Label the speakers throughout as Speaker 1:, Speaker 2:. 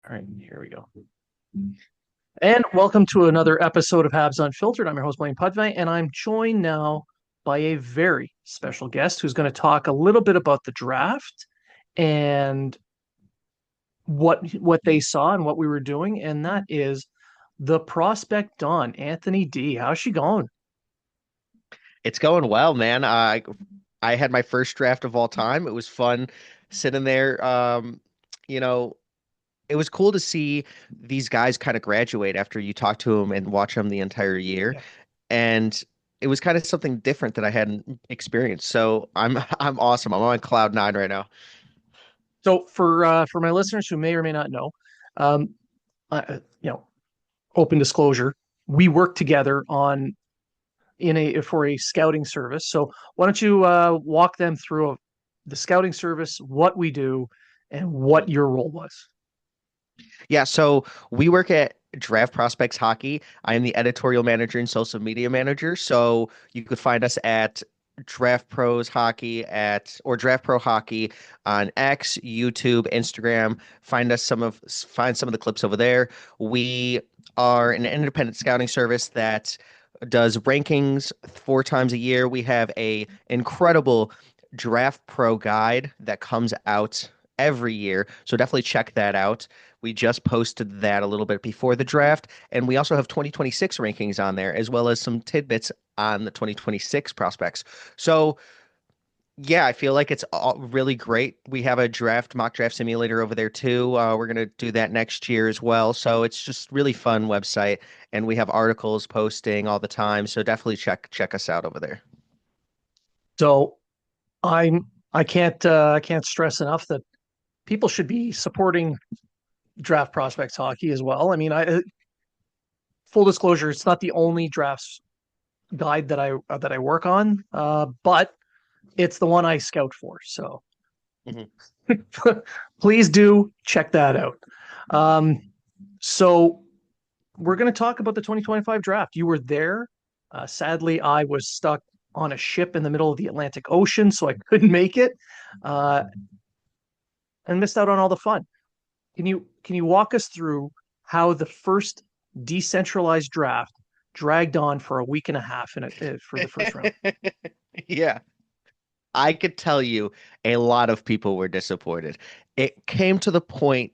Speaker 1: All right, here we go. And welcome to another episode of Habs Unfiltered. I'm your host, Blaine Pudvey, and I'm joined now by a very special guest who's going to talk a little bit about the draft and what they saw and what we were doing, and that is the prospect Don, Anthony D. How's she going?
Speaker 2: It's going well, man. I had my first draft of all time. It was fun sitting there. You know, it was cool to see these guys kind of graduate after you talk to them and watch them the entire year.
Speaker 1: Yeah.
Speaker 2: And it was kind of something different that I hadn't experienced. So I'm I'm awesome. I'm on cloud nine right now.
Speaker 1: So for my listeners who may or may not know, um, open disclosure, we work together on in a for a scouting service. So why don't you walk them through the scouting service, what we do, and what your role was?
Speaker 2: Yeah, so we work at Draft Prospects Hockey. I am the editorial manager and social media manager. So you could find us at Draft Pros Hockey at or Draft Pro Hockey on X, YouTube, Instagram. Find some of the clips over there. We are an independent scouting service that does rankings 4 times a year. We have a incredible Draft Pro guide that comes out every year. So definitely check that out. We just posted that a little bit before the draft, and we also have 2026 rankings on there, as well as some tidbits on the 2026 prospects. So, yeah, I feel like it's all really great. We have a mock draft simulator over there too. We're gonna do that next year as well. So it's just really fun website, and we have articles posting all the time. So definitely check us out over there.
Speaker 1: So I can't stress enough that people should be supporting draft prospects hockey as well. I mean, I full disclosure, it's not the only drafts guide that I work on, but it's the one I scout for. So
Speaker 2: Mhm.
Speaker 1: please do check that out. Um, so we're going to talk about the 2025 draft. You were there. Sadly, I was stuck on a ship in the middle of the Atlantic Ocean, so I couldn't make it uh, and missed out on all the fun. Can you walk us through how the first decentralized draft dragged on for a week and a half for the first round?
Speaker 2: Yeah. I could tell you a lot of people were disappointed. It came to the point,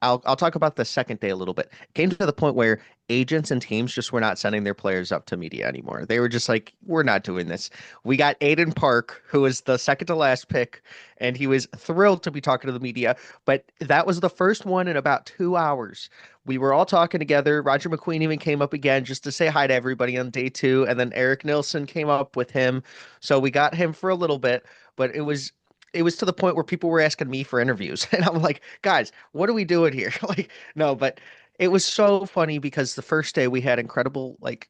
Speaker 2: I'll talk about the second day a little bit. It came to the point where agents and teams just were not sending their players up to media anymore. They were just like, we're not doing this. We got Aiden Park, who was the second to last pick, and he was thrilled to be talking to the media. But that was the first one in about 2 hours. We were all talking together. Roger McQueen even came up again just to say hi to everybody on day two. And then Eric Nilsson came up with him. So we got him for a little bit, but it was to the point where people were asking me for interviews. And I'm like, guys, what are we doing here? Like, no, but it was so funny because the first day we had incredible, like,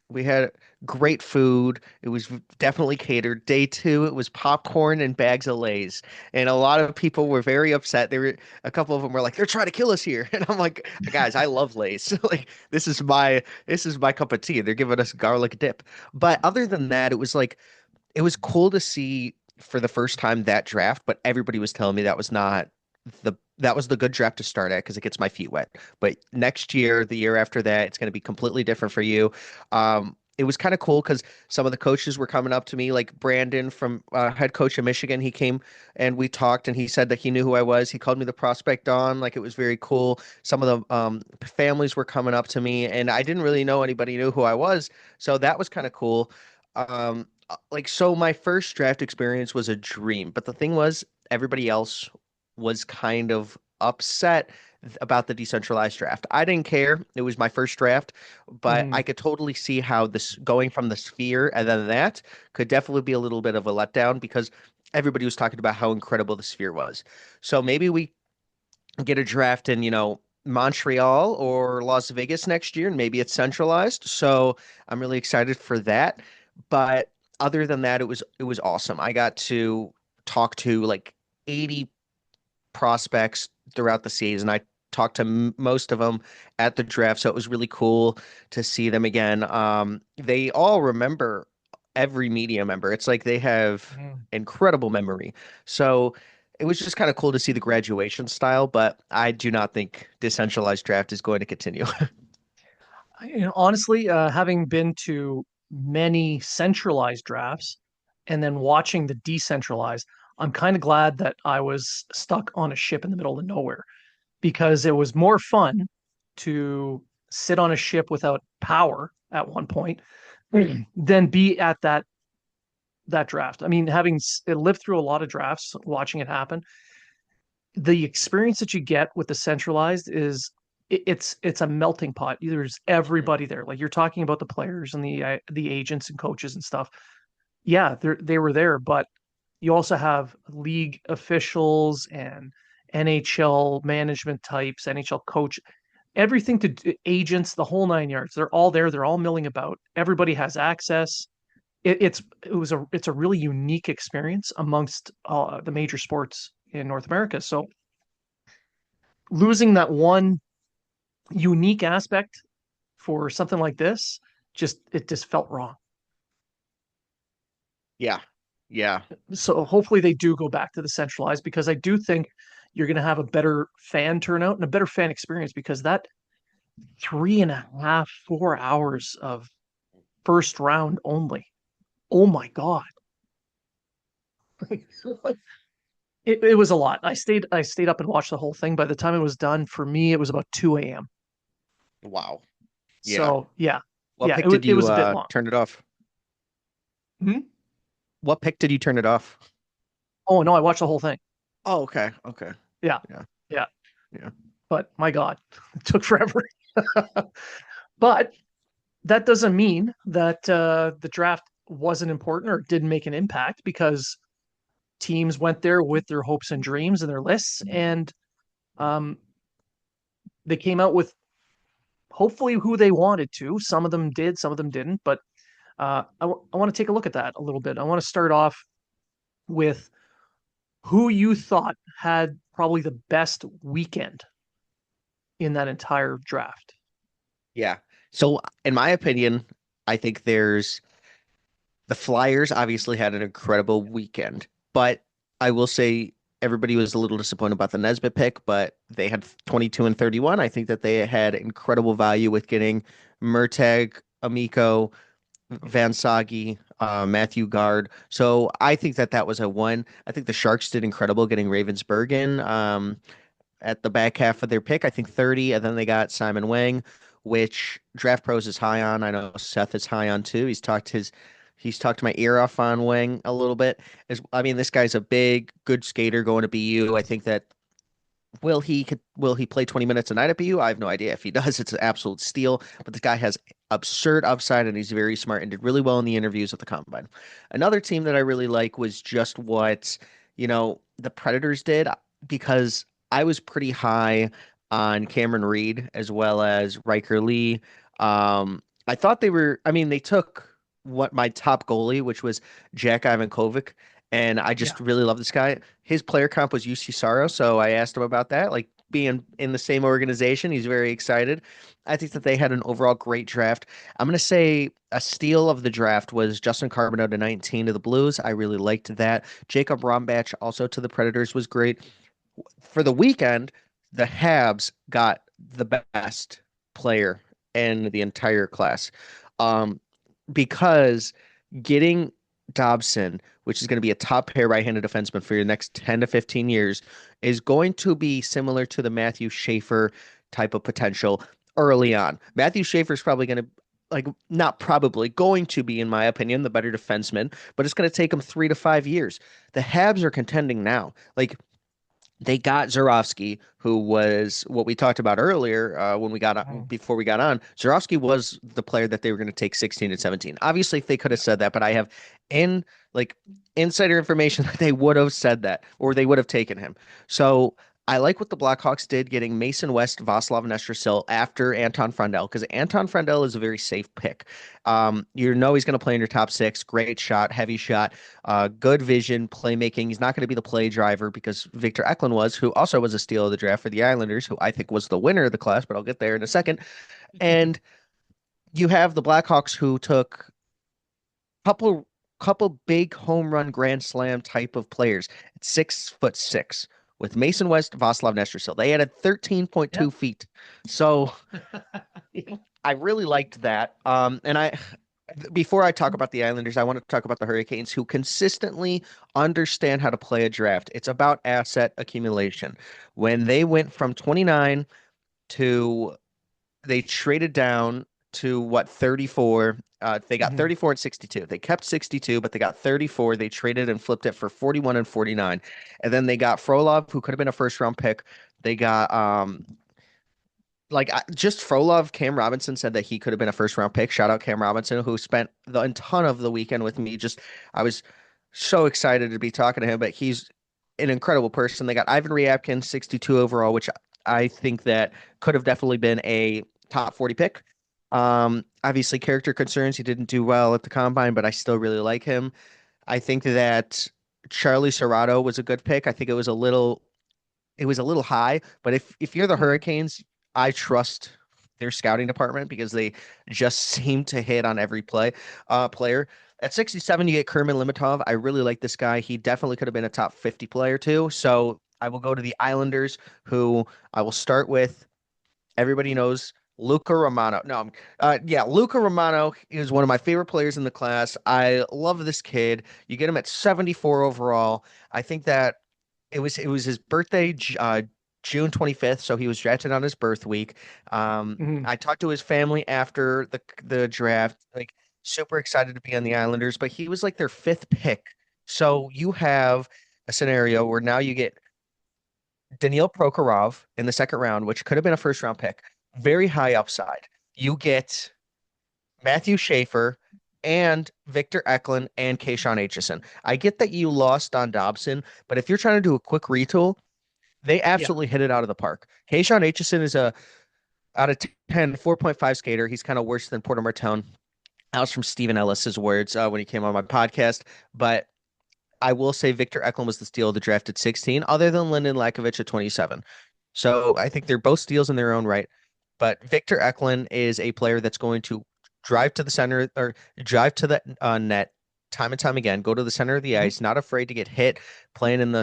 Speaker 2: we had great food. It was definitely catered. Day two, it was popcorn and bags of Lay's. And a lot of people were very upset. A couple of them were like, they're trying to kill us here. And I'm like, guys, I love Lay's. Like, this is my cup of tea. They're giving us garlic dip. But other than that, it was cool to see for the first time that draft, but everybody was telling me that was not that was the good draft to start at because it gets my feet wet. But next year, the year after that, it's going to be completely different for you. It was kind of cool because some of the coaches were coming up to me, like Brandon from head coach of Michigan. He came and we talked, and he said that he knew who I was. He called me the prospect on, like it was very cool. Some of the families were coming up to me, and I didn't really know anybody knew who I was, so that was kind of cool. So my first draft experience was a dream, but the thing was everybody else was kind of upset about the decentralized draft. I didn't care. It was my first draft, but I
Speaker 1: Mhm.
Speaker 2: could totally see how this going from the sphere and then that could definitely be a little bit of a letdown because everybody was talking about how incredible the sphere was. So maybe we get a draft in, Montreal or Las Vegas next year, and maybe it's centralized. So I'm really excited for that. But other than that, it was awesome. I got to talk to like 80 prospects throughout the season. I talked to most of them at the draft, so it was really cool to see them again. They all remember every media member. It's like they have
Speaker 1: Mhm.
Speaker 2: incredible memory. So it was just kind of cool to see the graduation style, but I do not think decentralized draft is going to continue.
Speaker 1: Honestly, having been to many centralized drafts and then watching the decentralized, I'm kind of glad that I was stuck on a ship in the middle of nowhere because it was more fun to sit on a ship without power at one point than be at that draft. I mean, having lived through a lot of drafts, watching it happen, the experience that you get with the centralized is it's a melting pot. There's
Speaker 2: Mhm.
Speaker 1: everybody there. Like you're talking about the players and the agents and coaches and stuff. Yeah, they were there, but you also have league officials and NHL management types, NHL coach, everything agents, the whole nine yards. They're all there. They're all milling about. Everybody has access. It's a really unique experience amongst the major sports in North America. So losing that one unique aspect for something like this, it just felt wrong.
Speaker 2: Yeah. Yeah.
Speaker 1: So hopefully they do go back to the centralized because I do think you're going to have a better fan turnout and a better fan experience because that 3.5, 4 hours of first round only. Oh my God. It was a lot. I stayed up and watched the whole thing. By the time it was done, for me, it was about 2 a.m.
Speaker 2: Wow. Yeah.
Speaker 1: So yeah,
Speaker 2: What
Speaker 1: yeah,
Speaker 2: pick did
Speaker 1: it
Speaker 2: you
Speaker 1: was a bit long.
Speaker 2: turn it off?
Speaker 1: Hmm?
Speaker 2: What pick did you turn it off?
Speaker 1: Oh no, I watched the whole thing.
Speaker 2: Oh, okay. Okay.
Speaker 1: Yeah,
Speaker 2: Yeah.
Speaker 1: yeah.
Speaker 2: Yeah.
Speaker 1: But my God, it took forever. But that doesn't mean that the draft wasn't important or didn't make an impact because teams went there with their hopes and dreams and their lists, and um, they came out with hopefully who they wanted to. Some of them did, some of them didn't. But I want to take a look at that a little bit. I want to start off with who you thought had probably the best weekend in that entire draft.
Speaker 2: Yeah. So, in my opinion, I think the Flyers obviously had an incredible weekend, but I will say everybody was a little disappointed about the Nesbitt pick, but they had 22 and 31. I think that they had incredible value with getting Murtag, Amico, Van Sagi, Matthew Guard. So I think that that was a one. I think the Sharks did incredible getting Ravensburg in. At the back half of their pick, I think 30, and then they got Simon Wang, which Draft Pros is high on. I know Seth is high on too. He's talked my ear off on Wang a little bit. I mean, this guy's a big, good skater going to BU. I think that will he play 20 minutes a night at BU? I have no idea. If he does, it's an absolute steal. But the guy has absurd upside and he's very smart and did really well in the interviews at the combine. Another team that I really like was just what, the Predators did because I was pretty high on Cameron Reed as well as Riker Lee. I thought I mean, they took what my top goalie, which was Jack Ivankovic, and I
Speaker 1: Yeah.
Speaker 2: just really love this guy. His player comp was UC Saro, so I asked him about that. Like being in the same organization, he's very excited. I think that they had an overall great draft. I'm gonna say a steal of the draft was Justin Carbonneau to 19 to the Blues. I really liked that. Jacob Rombach also to the Predators was great. For the weekend, the Habs got the best player in the entire class. Um, because getting Dobson, which is going to be a top pair right-handed defenseman for your next 10 to 15 years, is going to be similar to the Matthew Schaefer type of potential early on. Matthew Schaefer is probably going to like not probably going to be, in my opinion, the better defenseman, but it's going to take him 3 to 5 years. The Habs are contending now. Like they got Zurovsky, who was what we talked about earlier when we got on,
Speaker 1: Mm.
Speaker 2: before we got on. Zurovsky was the player that they were going to take 16 and 17. Obviously, if they could have said that, but I have in like insider information that they would have said that or they would have taken him. So I like what the Blackhawks did getting Mason West, Vaslav Nestrasil after Anton Frandel because Anton Frandel is a very safe pick. You know he's going to play in your top six. Great shot, heavy shot, good vision, playmaking. He's not going to be the play driver because Victor Eklund was, who also was a steal of the draft for the Islanders, who I think was the winner of the class, but I'll get there in a second. And you have the Blackhawks who took couple couple big home run grand slam type of players at 6'6" with Mason West, Václav Nestrasil. They added
Speaker 1: Yeah.
Speaker 2: 13.2 feet. So I really liked that. And I before I talk about the Islanders, I want to talk about the Hurricanes, who consistently understand how to play a draft. It's about asset accumulation. When they went from 29 to they traded down to what 34. They got
Speaker 1: Mhm.
Speaker 2: 34 and 62. They kept 62, but they got 34. They traded and flipped it for 41 and 49. And then they got Frolov, who could have been a first round pick. They got just Frolov. Cam Robinson said that he could have been a first round pick. Shout out Cam Robinson, who spent a ton of the weekend with me. Just I was so excited to be talking to him, but he's an incredible person. They got Ivan Ryabkin, 62 overall, which I think that could have definitely been a top 40 pick. Obviously character concerns. He didn't do well at the combine, but I still really like him. I think that Charlie Serrato was a good pick. I think it was a little high, but if you're the
Speaker 1: Mhm.
Speaker 2: Hurricanes, I trust their scouting department because they just seem to hit on every player. At 67, you get Kerman Limitov. I really like this guy. He definitely could have been a top 50 player too. So I will go to the Islanders, who I will start with. Everybody knows Luca Romano. No, yeah, Luca Romano is one of my favorite players in the class. I love this kid. You get him at 74 overall. I think that it was his birthday, June 25th, so he was drafted on his birth week.
Speaker 1: Mhm.
Speaker 2: I talked to his family after the draft, like super excited to be on the Islanders, but he was like their fifth pick. So you have a scenario where now you get Daniil Prokhorov in the second round, which could have been a first round pick, very high upside. You get Matthew Schaefer and Victor Eklund and Kayshawn Aitchison. I get that you lost on Dobson, but if you're trying to do a quick retool, they
Speaker 1: Yeah.
Speaker 2: absolutely hit it out of the park. Kayshawn Aitchison is a out of 10, 4.5 skater. He's kind of worse than Porter Martone. That was from Stephen Ellis's words when he came on my podcast. But I will say Victor Eklund was the steal of the draft at 16, other than Lyndon Lakovich at 27. So I think they're both steals in their own right. But Victor Eklund is a player that's going to drive to the center or drive to the net time and time again, go to the center of the
Speaker 1: Mhm.
Speaker 2: ice, not afraid to get hit, playing in the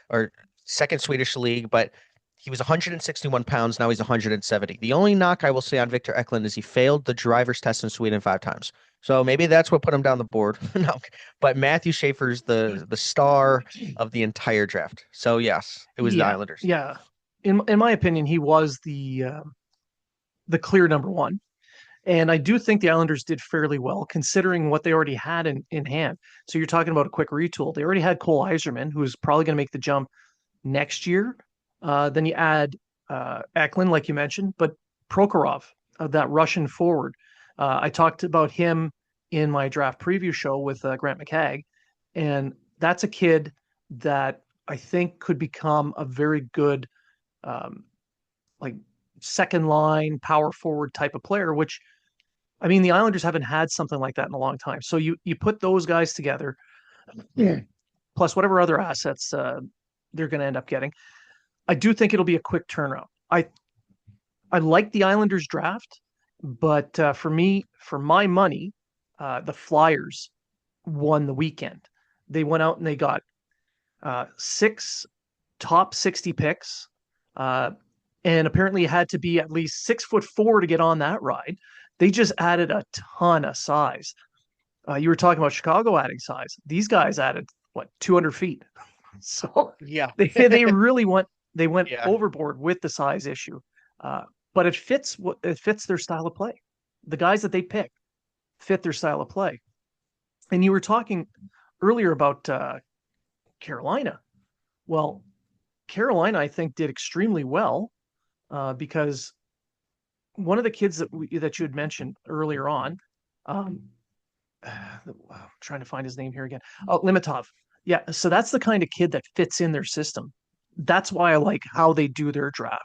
Speaker 2: or second Swedish league, but he was 161 pounds. Now he's 170. The only knock I will say on Victor Eklund is he failed the driver's test in Sweden 5 times. So maybe that's what put him down the board. No, but Matthew Schaefer's the star of the entire draft. So yes, it was the
Speaker 1: Yeah.
Speaker 2: Islanders.
Speaker 1: Yeah. In my opinion, he was the clear number one. And I do think the Islanders did fairly well considering what they already had in hand. So you're talking about a quick retool. They already had Cole Iserman, who's probably going to make the jump next year. Then you add Eklund, like you mentioned, but Prokhorov, that Russian forward. I talked about him in my draft preview show with Grant McCagg, and that's a kid that I think could become a very good, um, like second line power forward type of player. Which I mean, the Islanders haven't had something like that in a long time. So you put those guys together, yeah, plus whatever other assets they're going to end up getting. I do think it'll be a quick turnaround. I like the Islanders draft, but for me, for my money, the Flyers won the weekend. They went out and they got six top 60 picks, uh, and apparently it had to be at least 6'4" to get on that ride. They just added a ton of size. You were talking about Chicago adding size. These guys added what 200 feet. So
Speaker 2: Yeah.
Speaker 1: they really went
Speaker 2: Yeah.
Speaker 1: overboard with the size issue, uh, but it fits their style of play. The guys that they pick fit their style of play. And you were talking earlier about Carolina. Well, Carolina I think did extremely well because one of the kids that you had mentioned earlier on, um, I'm trying to find his name here again. Oh, Limitov. Yeah, so that's the kind of kid that fits in their system. That's why I like how they do their draft.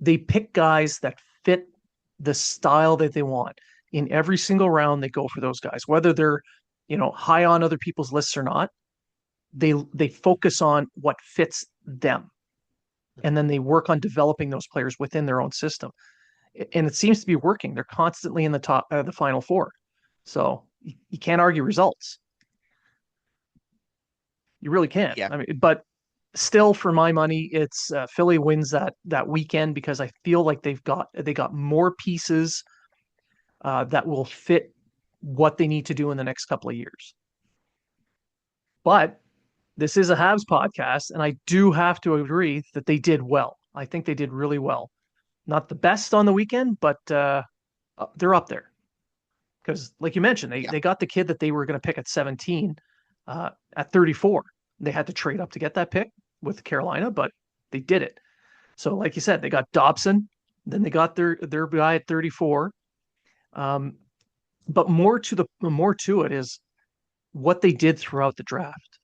Speaker 1: They pick guys that fit the style that they want. In every single round, they go for those guys, whether they're, high on other people's lists or not. They focus on what fits them, and then they work on developing those players within their own system. And it seems to be working. They're constantly in the final four. So You can't argue results. You really can't.
Speaker 2: Yeah.
Speaker 1: I mean, but still, for my money, it's Philly wins that weekend because I feel like they got more pieces that will fit what they need to do in the next couple of years. But this is a Habs podcast, and I do have to agree that they did well. I think they did really well. Not the best on the weekend, but they're up there because, like you mentioned, they
Speaker 2: Yeah.
Speaker 1: they got the kid that they were going to pick at 17 at 34. They had to trade up to get that pick with Carolina, but they did it. So, like you said, they got Dobson, then they got their guy at 34. Um, but more to it is what they did throughout the draft.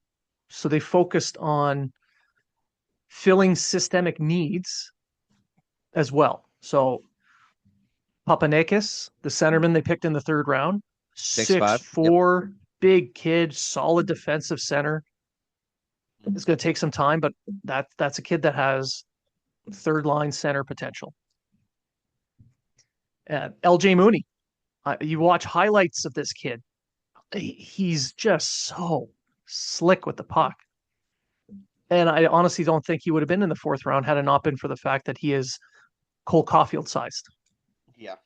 Speaker 1: So they focused on filling systemic needs as well. So Papanakis, the centerman they picked in the third round,
Speaker 2: Six
Speaker 1: six
Speaker 2: five. Yep.
Speaker 1: four, big kid, solid defensive center. It's going to take some time, but that's a kid that has third line center potential. LJ Mooney, you watch highlights of this kid. He's just so slick with the puck. And I honestly don't think he would have been in the fourth round had it not been for the fact that he is Cole Caulfield sized.
Speaker 2: Yeah.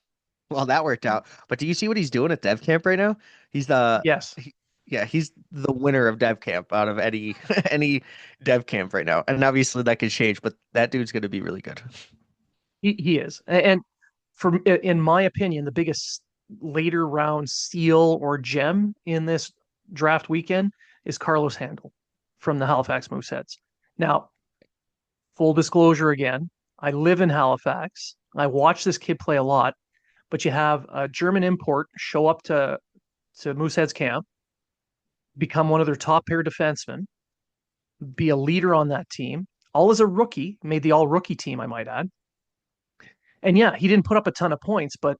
Speaker 2: Well, that worked out. But do you see what he's doing at Dev Camp right now? He's the
Speaker 1: Yes,
Speaker 2: he, yeah, he's the winner of Dev Camp out of any any Dev Camp right now. And obviously that could change, but that dude's going to be really good.
Speaker 1: he is. And in my opinion, the biggest later round steal or gem in this draft weekend is Carlos Handel from the Halifax Mooseheads. Now, full disclosure again, I live in Halifax. I watch this kid play a lot, but you have a German import show up to Mooseheads camp, become one of their top pair defensemen, be a leader on that team, all as a rookie, made the all rookie team, I might add. And yeah, he didn't put up a ton of points, but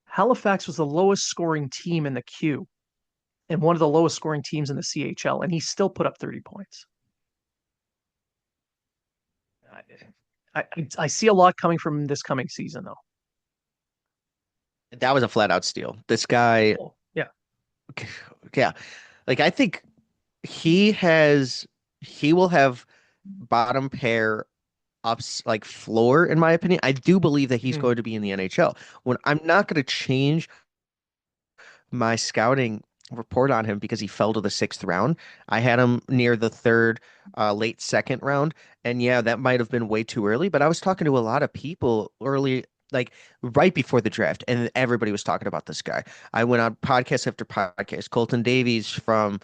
Speaker 1: Halifax was the lowest scoring team in the Q and one of the lowest scoring teams in the CHL, and he still put up 30 points. I see a lot coming from this coming season, though.
Speaker 2: That was a flat out steal. This guy,
Speaker 1: Oh, yeah.
Speaker 2: yeah, like I think he will have bottom pair ups like floor in my opinion. I do believe that he's
Speaker 1: Mm,
Speaker 2: going to be in the NHL. When I'm not going to change my scouting report on him because he fell to the sixth round. I had him near the third, late second round. And yeah, that might have been way too early, but I was talking to a lot of people early, like right before the draft, and everybody was talking about this guy. I went on podcast after podcast, Colton Davies from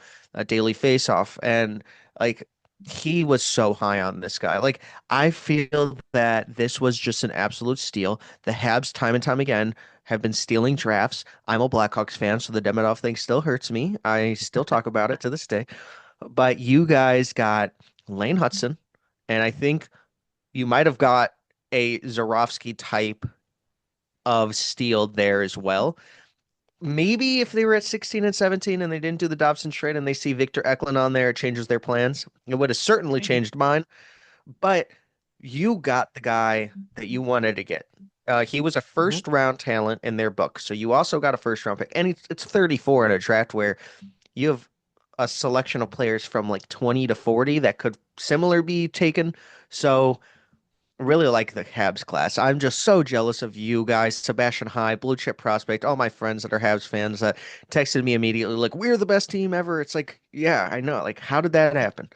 Speaker 2: Daily Faceoff, and like he was so high on this guy. Like I feel that this was just an absolute steal. The Habs, time and time again, have been stealing drafts. I'm a Blackhawks fan, so the Demidov thing still hurts me. I still talk about it to this day. But you guys got Lane Hudson, and I think you might have got a Zarovsky type of steal there as well. Maybe if they were at 16 and 17 and they didn't do the Dobson trade and they see Victor Eklund on there, it changes their plans. It would have certainly
Speaker 1: maybe.
Speaker 2: changed mine. But you got the guy that you wanted to get. He was a
Speaker 1: Mhm.
Speaker 2: first round talent in their book. So you also got a first round pick. And it's 34 in a draft where you have a selection of players from like 20 to 40 that could similar be taken. So really like the Habs class. I'm just so jealous of you guys, Sebastian High, blue chip prospect, all my friends that are Habs fans that texted me immediately like, we're the best team ever. It's like, yeah, I know. Like, how did that happen?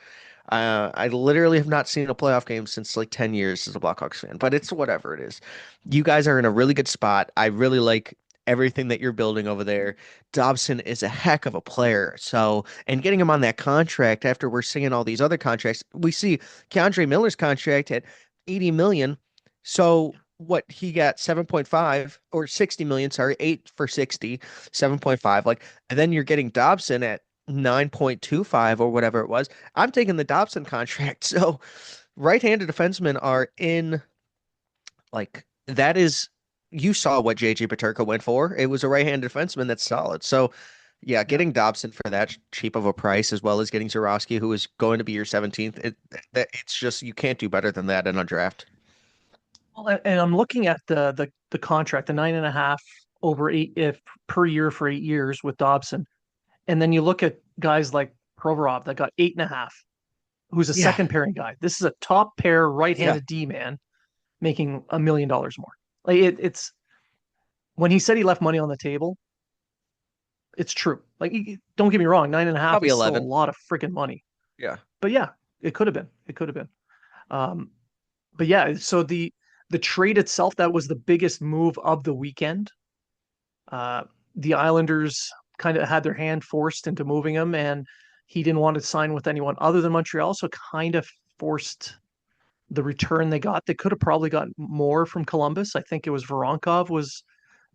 Speaker 2: I literally have not seen a playoff game since like 10 years as a Blackhawks fan, but it's whatever it is. You guys are in a really good spot. I really like everything that you're building over there. Dobson is a heck of a player. So, and getting him on that contract after we're seeing all these other contracts, we see Keandre Miller's contract at 80 million. So, what he got 7.5 or 60 million, sorry, 8 for 60, 7.5. Like, and then you're getting Dobson at 9.25 or whatever it was. I'm taking the Dobson contract. So right-handed defensemen are in like that is you saw what JJ Peterka went for. It was a right-handed defenseman that's solid. So yeah,
Speaker 1: Yeah.
Speaker 2: getting Dobson for that cheap of a price as well as getting Zorowski, who is going to be your 17th, it's just you can't do better than that in a draft.
Speaker 1: Well, and I'm looking at the contract, the 9.5. over eight if per year for 8 years with Dobson. And then you look at guys like Provorov that got 8.5, who's a
Speaker 2: Yeah,
Speaker 1: second pairing guy. This is a top pair
Speaker 2: yeah.
Speaker 1: right-handed D man making $1 million more. Like it's when he said he left money on the table, it's true. Like, don't get me wrong, 9.5
Speaker 2: Probably
Speaker 1: is still a
Speaker 2: 11.
Speaker 1: lot of freaking money.
Speaker 2: Yeah.
Speaker 1: But yeah, it could have been. It could have been. Um, but yeah, so the trade itself, that was the biggest move of the weekend. Uh, the Islanders kind of had their hand forced into moving him, and he didn't want to sign with anyone other than Montreal, so kind of forced the return they got. They could have probably gotten more from Columbus. I think it was Voronkov was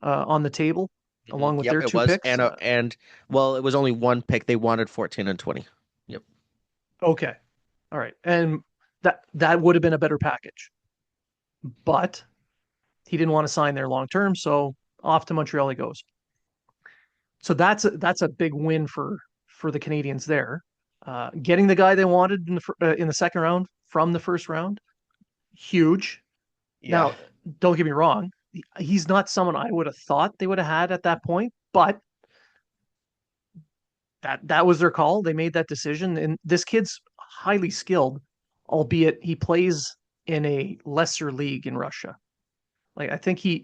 Speaker 1: on the table along with
Speaker 2: Yep,
Speaker 1: their
Speaker 2: it
Speaker 1: two
Speaker 2: was.
Speaker 1: picks.
Speaker 2: And well, it was only one pick. They wanted 14 and 20. Yep.
Speaker 1: Okay, all right, and that would have been a better package, but he didn't want to sign there long term, so off to Montreal he goes. So that's a big win for the Canadians there. Getting the guy they wanted in the second round from the first round, huge.
Speaker 2: Yeah.
Speaker 1: Now, don't get me wrong, he's not someone I would have thought they would have had at that point, but that was their call. They made that decision, and this kid's highly skilled, albeit he plays in a lesser league in Russia. Like I think you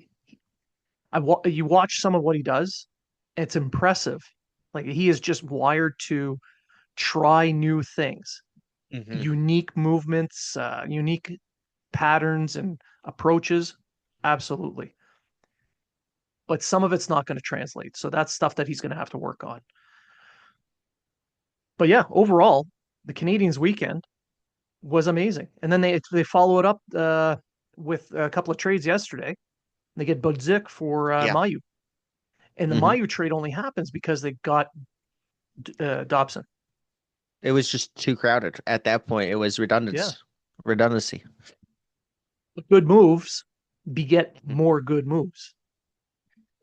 Speaker 1: watch some of what he does, it's impressive. Like he is just wired to try new things,
Speaker 2: hmm
Speaker 1: unique movements, unique patterns and approaches. Absolutely. But some of it's not going to translate. So that's stuff that he's going to have to work on. But yeah, overall, the Canadians weekend was amazing. And then they follow it up with a couple of trades yesterday. They get Budzik for
Speaker 2: Yeah.
Speaker 1: Mayu. And the
Speaker 2: hmm
Speaker 1: Mayu trade only happens because they got Dobson.
Speaker 2: It was just too crowded at that point. It was
Speaker 1: Yeah.
Speaker 2: redundancy.
Speaker 1: Good moves beget
Speaker 2: Mhm.
Speaker 1: more good moves.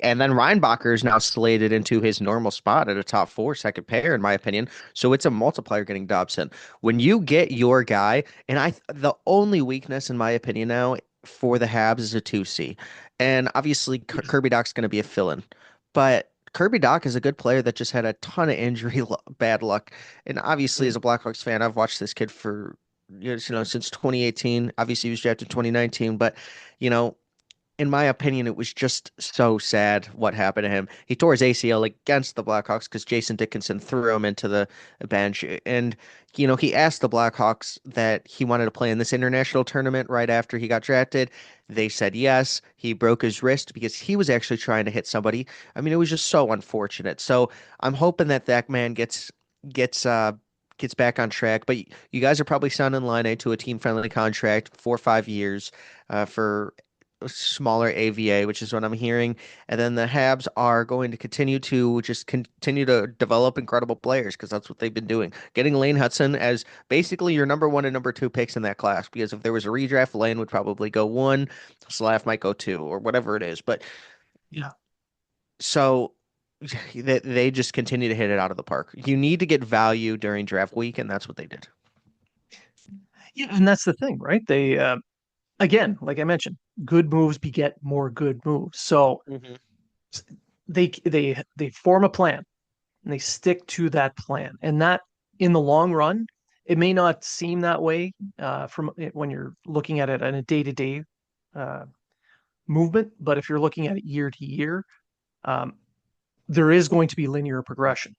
Speaker 2: And then Reinbacher is now slated into his normal spot at a top four second pair, in my opinion. So it's a multiplier getting Dobson. When you get your guy, and the only weakness, in my opinion, now for the Habs is a 2C. And obviously, Kirby Doc's going to be a fill-in. But Kirby Doc is a good player that just had a ton of injury bad luck. And obviously, as a Blackhawks fan, I've watched this kid for since 2018. Obviously, he was drafted 2019, but you know, in my opinion, it was just so sad what happened to him. He tore his ACL against the Blackhawks because Jason Dickinson threw him into the bench. And, he asked the Blackhawks that he wanted to play in this international tournament right after he got drafted. They said yes. He broke his wrist because he was actually trying to hit somebody. I mean, it was just so unfortunate. So I'm hoping that man gets gets back on track. But you guys are probably signing Line to a team-friendly contract, 4 or 5 years, for smaller AVA, which is what I'm hearing. And then the Habs are going to continue to develop incredible players because that's what they've been doing. Getting Lane Hudson as basically your number one and number two picks in that class. Because if there was a redraft, Lane would probably go one, Slav might go two, or whatever it is. But
Speaker 1: Yeah.
Speaker 2: so they just continue to hit it out of the park. You need to get value during draft week, and that's what they did.
Speaker 1: Yeah. And that's the thing, right? They, again, like I mentioned, good moves beget more good moves. So
Speaker 2: hmm
Speaker 1: they form a plan and they stick to that plan. And that in the long run, it may not seem that way from when you're looking at it on a day-to-day uh, movement, but if you're looking at it year to year, um, there is going to be linear progression.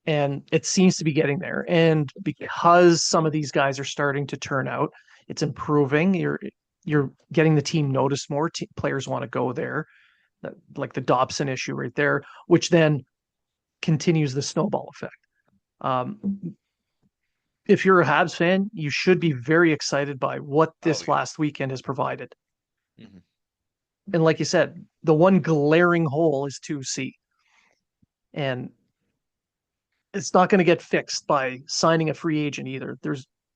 Speaker 1: And it seems to be getting there. And because some of these guys are starting to turn out, it's improving. You're getting the team noticed more. Players want to go there, like the Dobson issue right there, which then continues the snowball effect. Um, if you're a Habs fan, you should be very excited by what
Speaker 2: Oh
Speaker 1: this
Speaker 2: yeah.
Speaker 1: last weekend has provided.
Speaker 2: hmm
Speaker 1: And like you said, the one glaring hole is 2C. And it's not going to get fixed by signing a free agent either.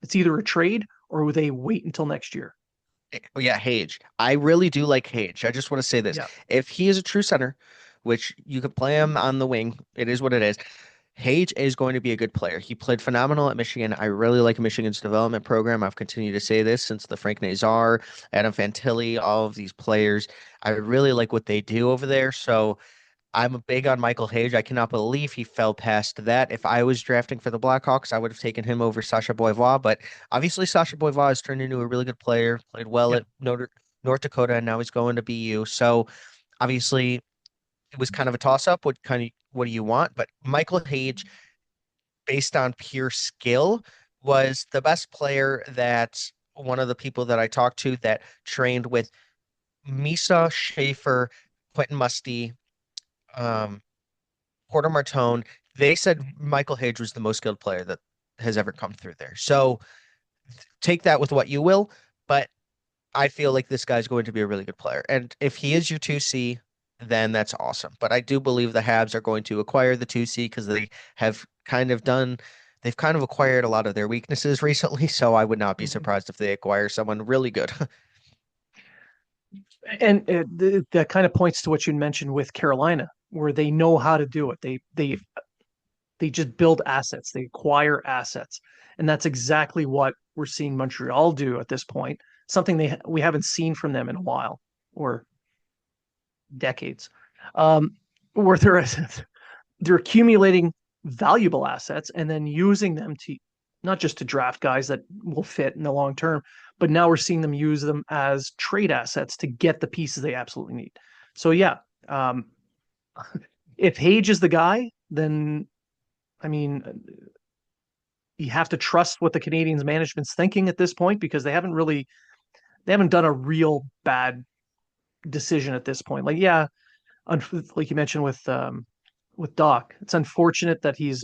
Speaker 1: It's either a trade or they wait until next year.
Speaker 2: Oh, yeah, Hage. I really do like Hage. I just want to say this.
Speaker 1: Yeah.
Speaker 2: If he is a true center, which you could play him on the wing, it is what it is. Hage is going to be a good player. He played phenomenal at Michigan. I really like Michigan's development program. I've continued to say this since the Frank Nazar, Adam Fantilli, all of these players. I really like what they do over there. So I'm big on Michael Hage. I cannot believe he fell past that. If I was drafting for the Blackhawks, I would have taken him over Sasha Boivois. But obviously, Sasha Boivois has turned into a really good player, played well
Speaker 1: Yeah.
Speaker 2: at North Dakota, and now he's going to BU. So obviously, it was kind of a toss-up. What do you want? But Michael Hage, based on pure skill, was the best player that one of the people that I talked to that trained with Misa Schaefer, Quentin Musty, um, Porter Martone, they said Michael Hage was the most skilled player that has ever come through there. So take that with what you will, but I feel like this guy's going to be a really good player. And if he is your 2C, then that's awesome. But I do believe the Habs are going to acquire the 2C because have kind of done, they've kind of acquired a lot of their weaknesses recently. So I would not be
Speaker 1: Mhm.
Speaker 2: surprised if they acquire someone really good.
Speaker 1: And that kind of points to what you mentioned with Carolina, where they know how to do it. They just build assets, they acquire assets, and that's exactly what we're seeing Montreal do at this point. Something we haven't seen from them in a while or decades, where they're accumulating valuable assets and then using them to not just to draft guys that will fit in the long term, but now we're seeing them use them as trade assets to get the pieces they absolutely need. So yeah, um, if Hage is the guy, then I mean, you have to trust what the Canadians management's thinking at this point because they haven't done a real bad decision at this point. Like yeah, like you mentioned with Doc, it's unfortunate that he's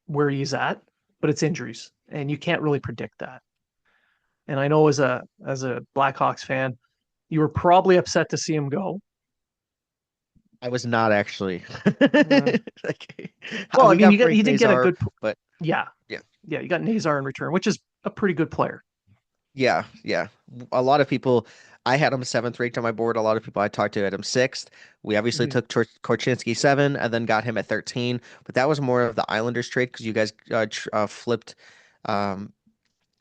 Speaker 1: where he's at, but it's injuries, and you can't really predict that. And I know as a Blackhawks fan, you were probably upset to see him go.
Speaker 2: I was not actually.
Speaker 1: Uh,
Speaker 2: Like,
Speaker 1: well, I
Speaker 2: we
Speaker 1: mean,
Speaker 2: got Frank
Speaker 1: you did get a
Speaker 2: Nazar,
Speaker 1: good,
Speaker 2: but
Speaker 1: yeah,
Speaker 2: yeah.
Speaker 1: yeah, you got Nazar in return, which is a pretty good player.
Speaker 2: Yeah, yeah. A lot of people, I had him seventh ranked on my board. A lot of people I talked to had him sixth. We obviously
Speaker 1: Mhm.
Speaker 2: took Korchinski seven and then got him at 13. But that was more of the Islanders trade because you guys flipped. Um,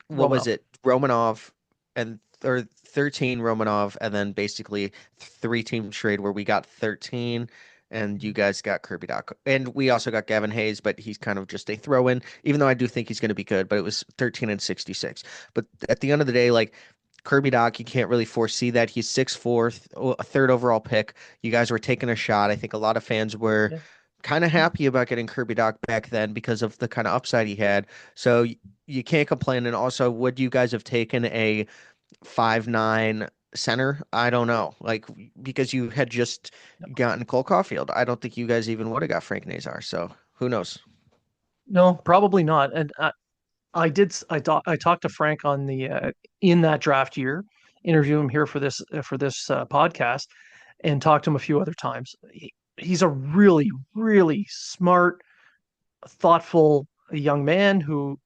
Speaker 2: what was
Speaker 1: Romanov.
Speaker 2: it? Romanov and or 13 Romanov, and then basically three team trade where we got 13 and you guys got Kirby Doc. And we also got Gavin Hayes, but he's kind of just a throw in, even though I do think he's going to be good, but it was 13 and 66. But at the end of the day, like Kirby Doc, you can't really foresee that. He's 6'4", a third overall pick. You guys were taking a shot. I think a lot of fans were
Speaker 1: Yeah.
Speaker 2: kind of happy about getting Kirby Doc back then because of the kind of upside he had. So you can't complain. And also, would you guys have taken a 5'9" center? I don't know. Like because you had just gotten Cole Caulfield. I don't think you guys even would have got Frank Nazar. So who knows?
Speaker 1: No, probably not. And I did. I talked to Frank on the in that draft year, interview him here for this podcast, and talked to him a few other times. He's a really really smart, thoughtful young man who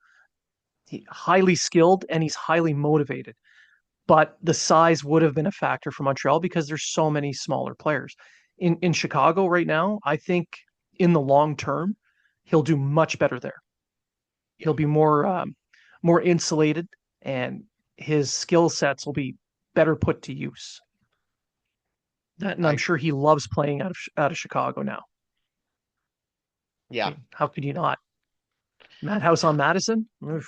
Speaker 1: highly skilled and he's highly motivated. But the size would have been a factor for Montreal because there's so many smaller players. In Chicago right now, I think in the long term, he'll do much better there.
Speaker 2: Yeah.
Speaker 1: He'll be more insulated, and his skill sets will be better put to use. And
Speaker 2: I
Speaker 1: I'm sure
Speaker 2: agree.
Speaker 1: he loves playing out of Chicago now. I
Speaker 2: Yeah.
Speaker 1: mean, how could you not? Madhouse on Madison, oof,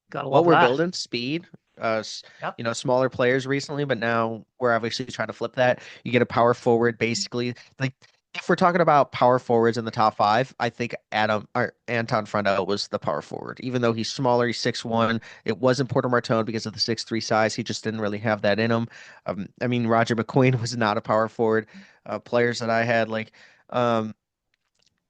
Speaker 1: gotta
Speaker 2: What
Speaker 1: love
Speaker 2: we're
Speaker 1: that.
Speaker 2: building, speed,
Speaker 1: Yep.
Speaker 2: smaller players recently, but now we're obviously trying to flip that. You get a power forward, basically. Like if we're talking about power forwards in the top five, I think Adam or Anton Frundell was the power forward. Even though he's smaller, he's 6'1". It wasn't Porter Martone because of the 6'3" size. He just didn't really have that in him. I mean, Roger McQueen was not a power forward. Players that I had um,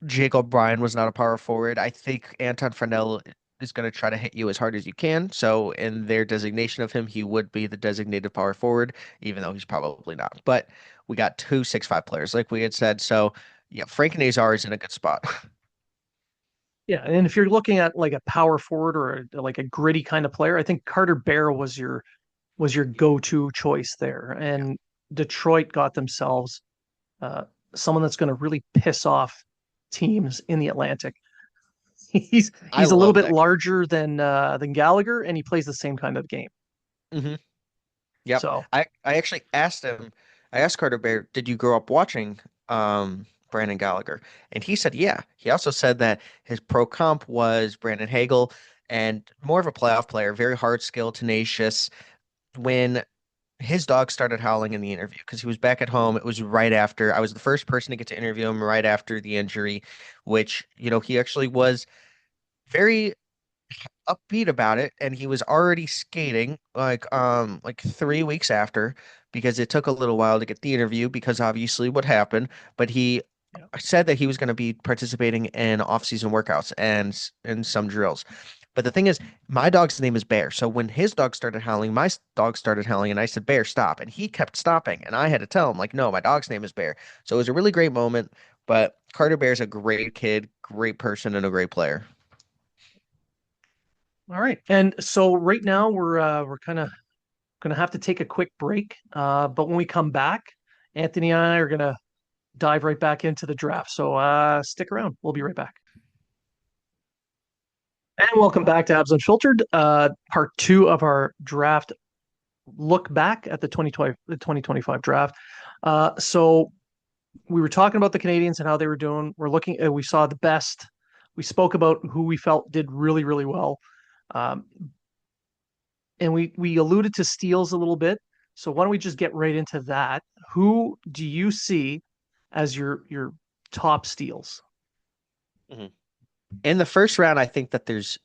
Speaker 2: Jake O'Brien was not a power forward. I think Anton Fernell is going to try to hit you as hard as you can. So in their designation of him, he would be the designated power forward, even though he's probably not. But we got two 6'5" players, like we had said. So yeah, Frank Nazar is in a good spot.
Speaker 1: Yeah, and if you're looking at like a power forward or like a gritty kind of player, I think Carter Bear was your go-to choice there.
Speaker 2: Yeah.
Speaker 1: And Detroit got themselves uh, someone that's going to really piss off. teams in the Atlantic. He's
Speaker 2: I
Speaker 1: he's a little
Speaker 2: love
Speaker 1: bit
Speaker 2: that kid.
Speaker 1: larger than Gallagher, and he plays the same kind of game.
Speaker 2: Hmm. Yep.
Speaker 1: So
Speaker 2: I actually asked him, I asked Carter Bear, did you grow up watching Brandon Gallagher? And he said, yeah. He also said that his pro comp was Brandon Hagel and more of a playoff player, very hard skill, tenacious. When his dog started howling in the interview because he was back at home. It was right after I was the first person to get to interview him right after the injury, which, he actually was very upbeat about it, and he was already skating like 3 weeks after because it took a little while to get the interview because obviously what happened, but he
Speaker 1: yeah.
Speaker 2: said that he was going to be participating in off-season workouts and some drills. But the thing is, my dog's name is Bear. So when his dog started howling, my dog started howling, and I said, Bear, stop. And he kept stopping. And I had to tell him, like, no, my dog's name is Bear. So it was a really great moment. But Carter Bear's a great kid, great person, and a great player.
Speaker 1: All right. And so right now we're kind of gonna have to take a quick break. But when we come back, Anthony and I are gonna dive right back into the draft. So stick around. We'll be right back. And welcome back to Abs Unfiltered, part two of our draft look back at the 2025 draft. So we were talking about the Canadians and how they were doing. We're looking, we saw the best. We spoke about who we felt did really, really well. Um, and we alluded to steals a little bit. So why don't we just get right into that? Who do you see as your top steals?
Speaker 2: Mhm. In the first round, I think that there's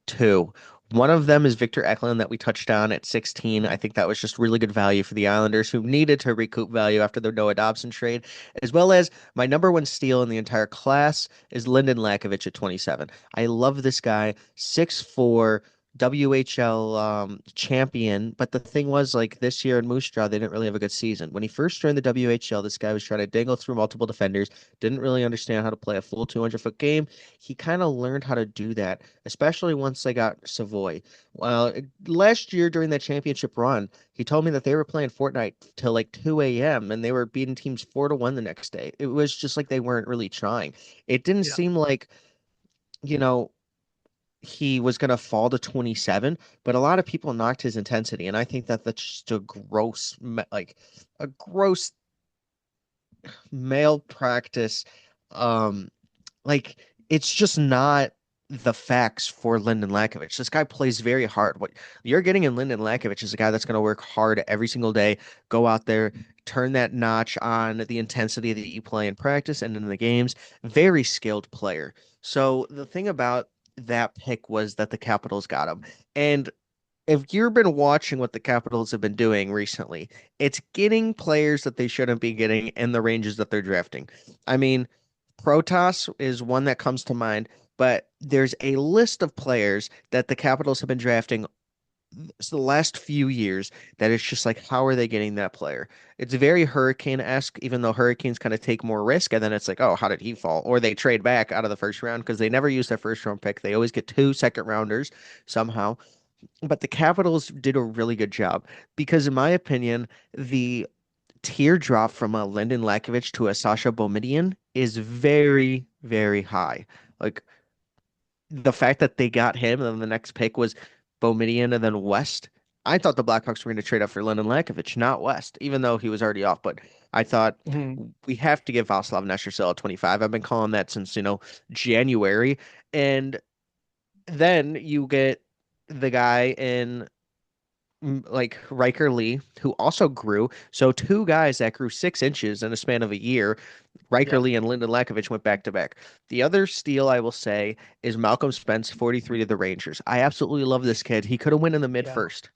Speaker 2: two. One of them is Victor Eklund that we touched on at 16. I think that was just really good value for the Islanders who needed to recoup value after their Noah Dobson trade, as well as my number one steal in the entire class is Lyndon Lakovich at 27. I love this guy, 6'4", WHL champion, but the thing was like this year in Moose Jaw, they didn't really have a good season. When he first joined the WHL, this guy was trying to dangle through multiple defenders, didn't really understand how to play a full 200-foot game. He kind of learned how to do that, especially once they got Savoy. Well, last year during that championship run, he told me that they were playing Fortnite till like 2 a.m. and they were beating teams 4-1 the next day. It was just like they weren't really trying. It didn't
Speaker 1: Yeah.
Speaker 2: seem like, you know, he was going to fall to 27, but a lot of people knocked his intensity, and I think that that's just a like a gross malpractice. Um, like it's just not the facts for Lyndon Lakovich. This guy plays very hard. What you're getting in Lyndon Lakovich is a guy that's going to work hard every single day, go out there, turn that notch on the intensity that you play in practice and in the games. Very skilled player. So the thing about that pick was that the Capitals got him. And if you've been watching what the Capitals have been doing recently, it's getting players that they shouldn't be getting in the ranges that they're drafting. I mean, Protas is one that comes to mind, but there's a list of players that the Capitals have been drafting the last few years that it's just like, how are they getting that player? It's very Hurricane-esque, even though Hurricanes kind of take more risk, and then it's like, oh, how did he fall? Or they trade back out of the first round because they never use their first round pick. They always get two second rounders somehow. But the Capitals did a really good job because, in my opinion, the teardrop from a Lyndon Lakovich to a Sasha Boumedienne is very, very high. Like the fact that they got him and then the next pick was Boumedienne and then West. I thought the Blackhawks were going to trade up for Lyndon Lakovich, not West, even though he was already off. But I thought
Speaker 1: Mhm.
Speaker 2: we have to give Vaslav Nestercil at 25. I've been calling that since, January. And then you get the guy in like Riker Lee, who also grew. So two guys that grew 6 inches in a span of a year. Riker
Speaker 1: Yeah.
Speaker 2: Lee and Lyndon Lakovich went back to back. The other steal I will say is Malcolm Spence, 43 to the Rangers. I absolutely love this kid. He could have went in the mid
Speaker 1: Yeah.
Speaker 2: first.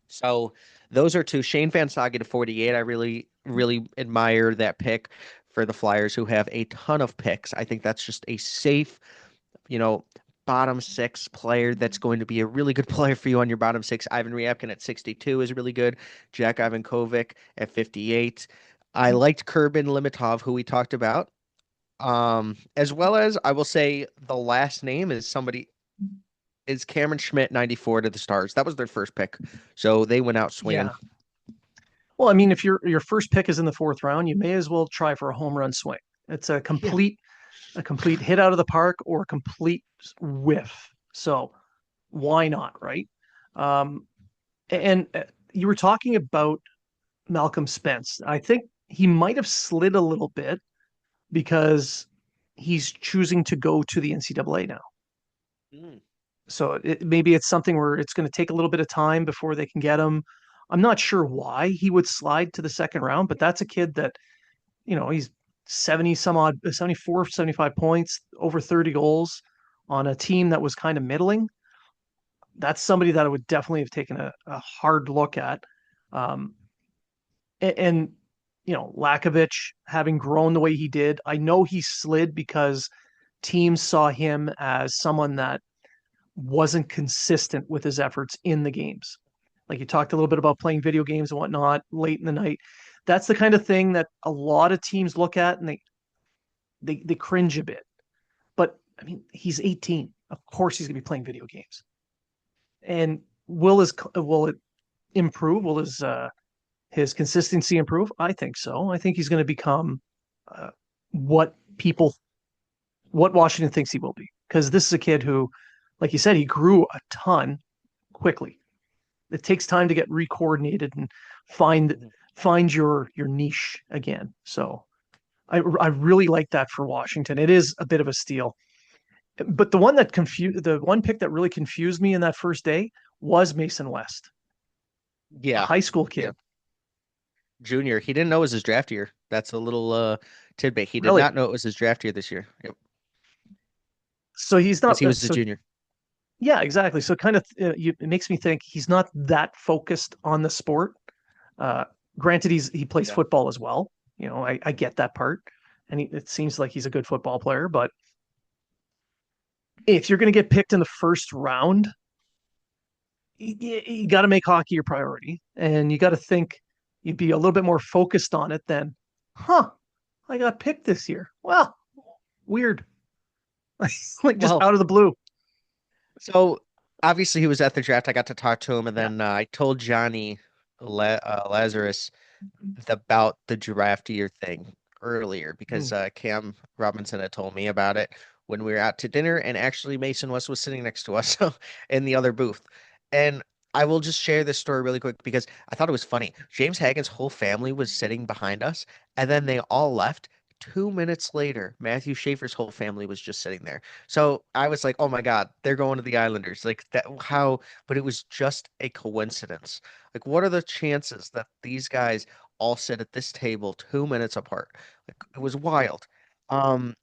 Speaker 2: So those are two. Shane Van Saga to 48. I really, really admire that pick for the Flyers who have a ton of picks. I think that's just a safe, you know, bottom six player that's going to be a really good player for you on your bottom six. Ivan Ryabkin at 62 is really good. Jack Ivankovic at 58. I liked Kurbin Limitov, who we talked about. As well as I will say the last name is Cameron Schmidt, 94 to the Stars. That was their first pick. So they went out swinging.
Speaker 1: Yeah. Well, I mean, if your first pick is in the fourth round, you may as well try for a home run swing. It's a
Speaker 2: Yeah.
Speaker 1: complete. a complete hit out of the park or a complete whiff. So why not, right? Um, and you were talking about Malcolm Spence. I think he might have slid a little bit because he's choosing to go to the NCAA now.
Speaker 2: Mm.
Speaker 1: So maybe it's something where it's going to take a little bit of time before they can get him. I'm not sure why he would slide to the second round, but that's a kid that, he's 70 some odd, 74, 75 points, over 30 goals on a team that was kind of middling. That's somebody that I would definitely have taken a hard look at. Um, and, Lakovich having grown the way he did, I know he slid because teams saw him as someone that wasn't consistent with his efforts in the games. Like you talked a little bit about playing video games and whatnot late in the night. That's the kind of thing that a lot of teams look at and they cringe a bit. But I mean, he's 18. Of course, he's going to be playing video games. And will it improve? Will his consistency improve? I think so. I think he's going to become uh, what people what Washington thinks he will be. Because this is a kid who, like you said, he grew a ton quickly. It takes time to get recoordinated and find
Speaker 2: Mhm.
Speaker 1: find your niche again. So I really like that for Washington. It is a bit of a steal. But the one pick that really confused me in that first day was Mason West, a
Speaker 2: Yeah.
Speaker 1: high school
Speaker 2: Yeah.
Speaker 1: kid.
Speaker 2: Junior. He didn't know it was his draft year. That's a little tidbit. He did
Speaker 1: Really.
Speaker 2: not know it was his draft year this year. Yep.
Speaker 1: So he's
Speaker 2: Because
Speaker 1: not
Speaker 2: he was a
Speaker 1: so
Speaker 2: junior.
Speaker 1: yeah, exactly. So kind of it makes me think he's not that focused on the sport. Uh, Granted, he plays
Speaker 2: Yeah.
Speaker 1: football as well. I get that part, and it seems like he's a good football player. But if you're going to get picked in the first round, you got to make hockey your priority, and you got to think you'd be a little bit more focused on it than, huh? I got picked this year. Well, weird, like just
Speaker 2: Well,
Speaker 1: out of the blue.
Speaker 2: so obviously he was at the draft. I got to talk to him, and
Speaker 1: Yeah.
Speaker 2: then I told Johnny Lazarus about the draft year thing earlier because
Speaker 1: Mm.
Speaker 2: Cam Robinson had told me about it when we were out to dinner, and actually Mason West was sitting next to us so in the other booth. And I will just share this story really quick because I thought it was funny. James Hagen's whole family was sitting behind us, and then they all left. 2 minutes later, Matthew Schaefer's whole family was just sitting there. So I was like, "Oh my God, they're going to the Islanders!" Like that, how? But it was just a coincidence. Like, what are the chances that these guys all sit at this table 2 minutes apart? Like, it was wild. Um,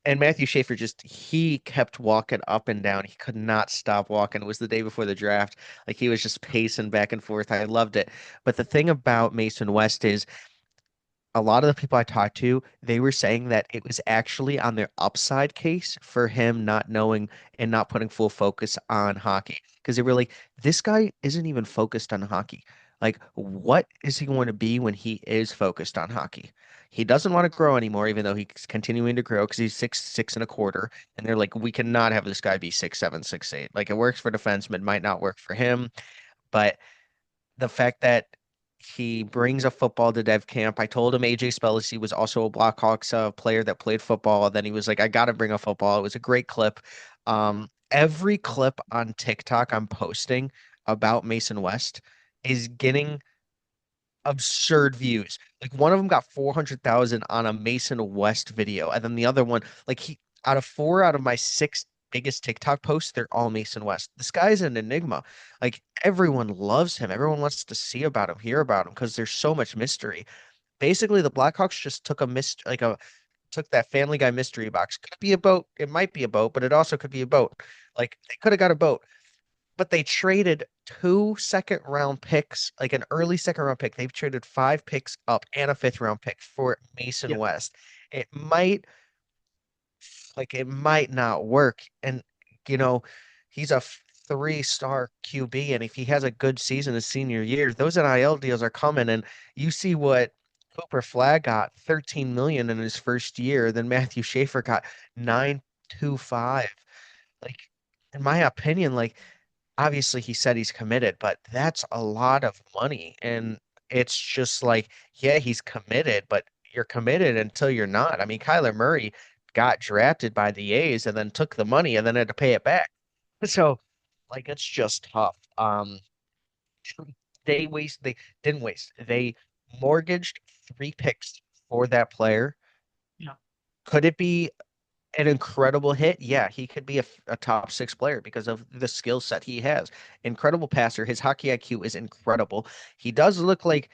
Speaker 2: and Matthew Schaefer he kept walking up and down. He could not stop walking. It was the day before the draft. Like he was just pacing back and forth. I loved it. But the thing about Mason West is a lot of the people I talked to, they were saying that it was actually on their upside case for him not knowing and not putting full focus on hockey. Because they were like, this guy isn't even focused on hockey. Like, what is he going to be when he is focused on hockey? He doesn't want to grow anymore, even though he's continuing to grow because he's 6'6" and a quarter. And they're like, we cannot have this guy be 6'7", 6'8". Like, it works for defensemen, might not work for him. But the fact that he brings a football to dev camp. I told him AJ Spellacy was also a Blackhawks player that played football. Then he was like, I got to bring a football. It was a great clip. Every clip on TikTok I'm posting about Mason West is getting absurd views. Like one of them got 400,000 on a Mason West video, and then the other one, like he out of four out of my six biggest TikTok posts, they're all Mason West. This guy's an enigma. Like everyone loves him. Everyone wants to see about him, hear about him, because there's so much mystery. Basically, the Blackhawks just took a took that Family Guy mystery box. Could be a boat. It might be a boat, but it also could be a boat. Like they could have got a boat, but they traded two second round picks, like an early second round pick. They've traded five picks up and a fifth round pick for Mason
Speaker 1: Yeah.
Speaker 2: West. It might it might not work. And you know, he's a three-star QB, and if he has a good season his senior year, those NIL deals are coming. And you see what Cooper Flag got 13 million in his first year, then Matthew Schaefer got 9.25. Like, in my opinion, like obviously he said he's committed, but that's a lot of money. And it's just like, yeah, he's committed, but you're committed until you're not. I mean, Kyler Murray got drafted by the A's and then took the money and then had to pay it back. So, like, it's just tough. They didn't waste. They mortgaged 3 picks for that player.
Speaker 1: Yeah.
Speaker 2: Could it be an incredible hit? Yeah, he could be a top six player because of the skill set he has. Incredible passer. His hockey IQ is incredible. He does look like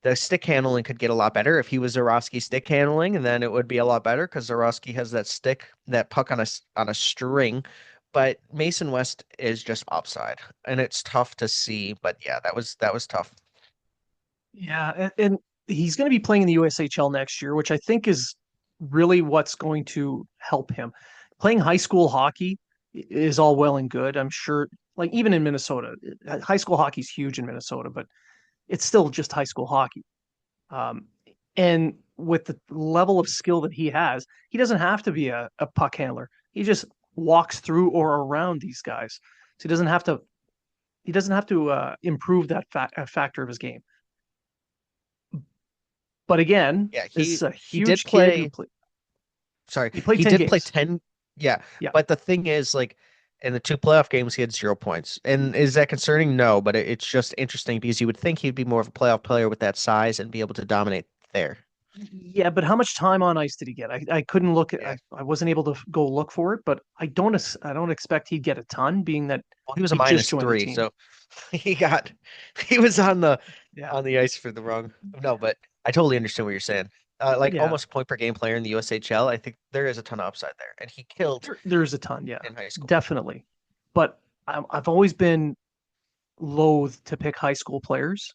Speaker 2: the stick handling could get a lot better. If he was Zorowski stick handling, then it would be a lot better because Zorowski has that stick, that puck on a string. But Mason West is just upside, and it's tough to see. But yeah, that was tough.
Speaker 1: Yeah, and he's going to be playing in the USHL next year, which I think is really what's going to help him. Playing high school hockey is all well and good. I'm sure, like even in Minnesota, high school hockey is huge in Minnesota, but it's still just high school hockey. Um, and with the level of skill that he has, he doesn't have to be a puck handler. He just walks through or around these guys, so he doesn't have to. He doesn't have to improve that factor of his game. But again,
Speaker 2: Yeah,
Speaker 1: this is a
Speaker 2: he did
Speaker 1: huge kid who
Speaker 2: play. Sorry,
Speaker 1: he played
Speaker 2: he
Speaker 1: 10
Speaker 2: did play
Speaker 1: games.
Speaker 2: 10. Yeah,
Speaker 1: Yeah.
Speaker 2: but the thing is, like, in the two playoff games, he had 0 points. And is that concerning? No, but it's just interesting because you would think he'd be more of a playoff player with that size and be able to dominate there.
Speaker 1: Yeah, but how much time on ice did he get? I couldn't look at
Speaker 2: Yeah.
Speaker 1: I wasn't able to go look for it, but I don't expect he'd get a ton being that
Speaker 2: Well, he was a
Speaker 1: he just
Speaker 2: minus
Speaker 1: joined the
Speaker 2: three,
Speaker 1: team.
Speaker 2: so he got he was
Speaker 1: Yeah.
Speaker 2: on the ice for the wrong. No, but I totally understand what you're saying. Like
Speaker 1: Yeah.
Speaker 2: almost point per game player in the USHL. I think there is a ton of upside there, and he killed
Speaker 1: There's a ton, yeah.
Speaker 2: in high school.
Speaker 1: Definitely. But I've always been loath to pick high school players,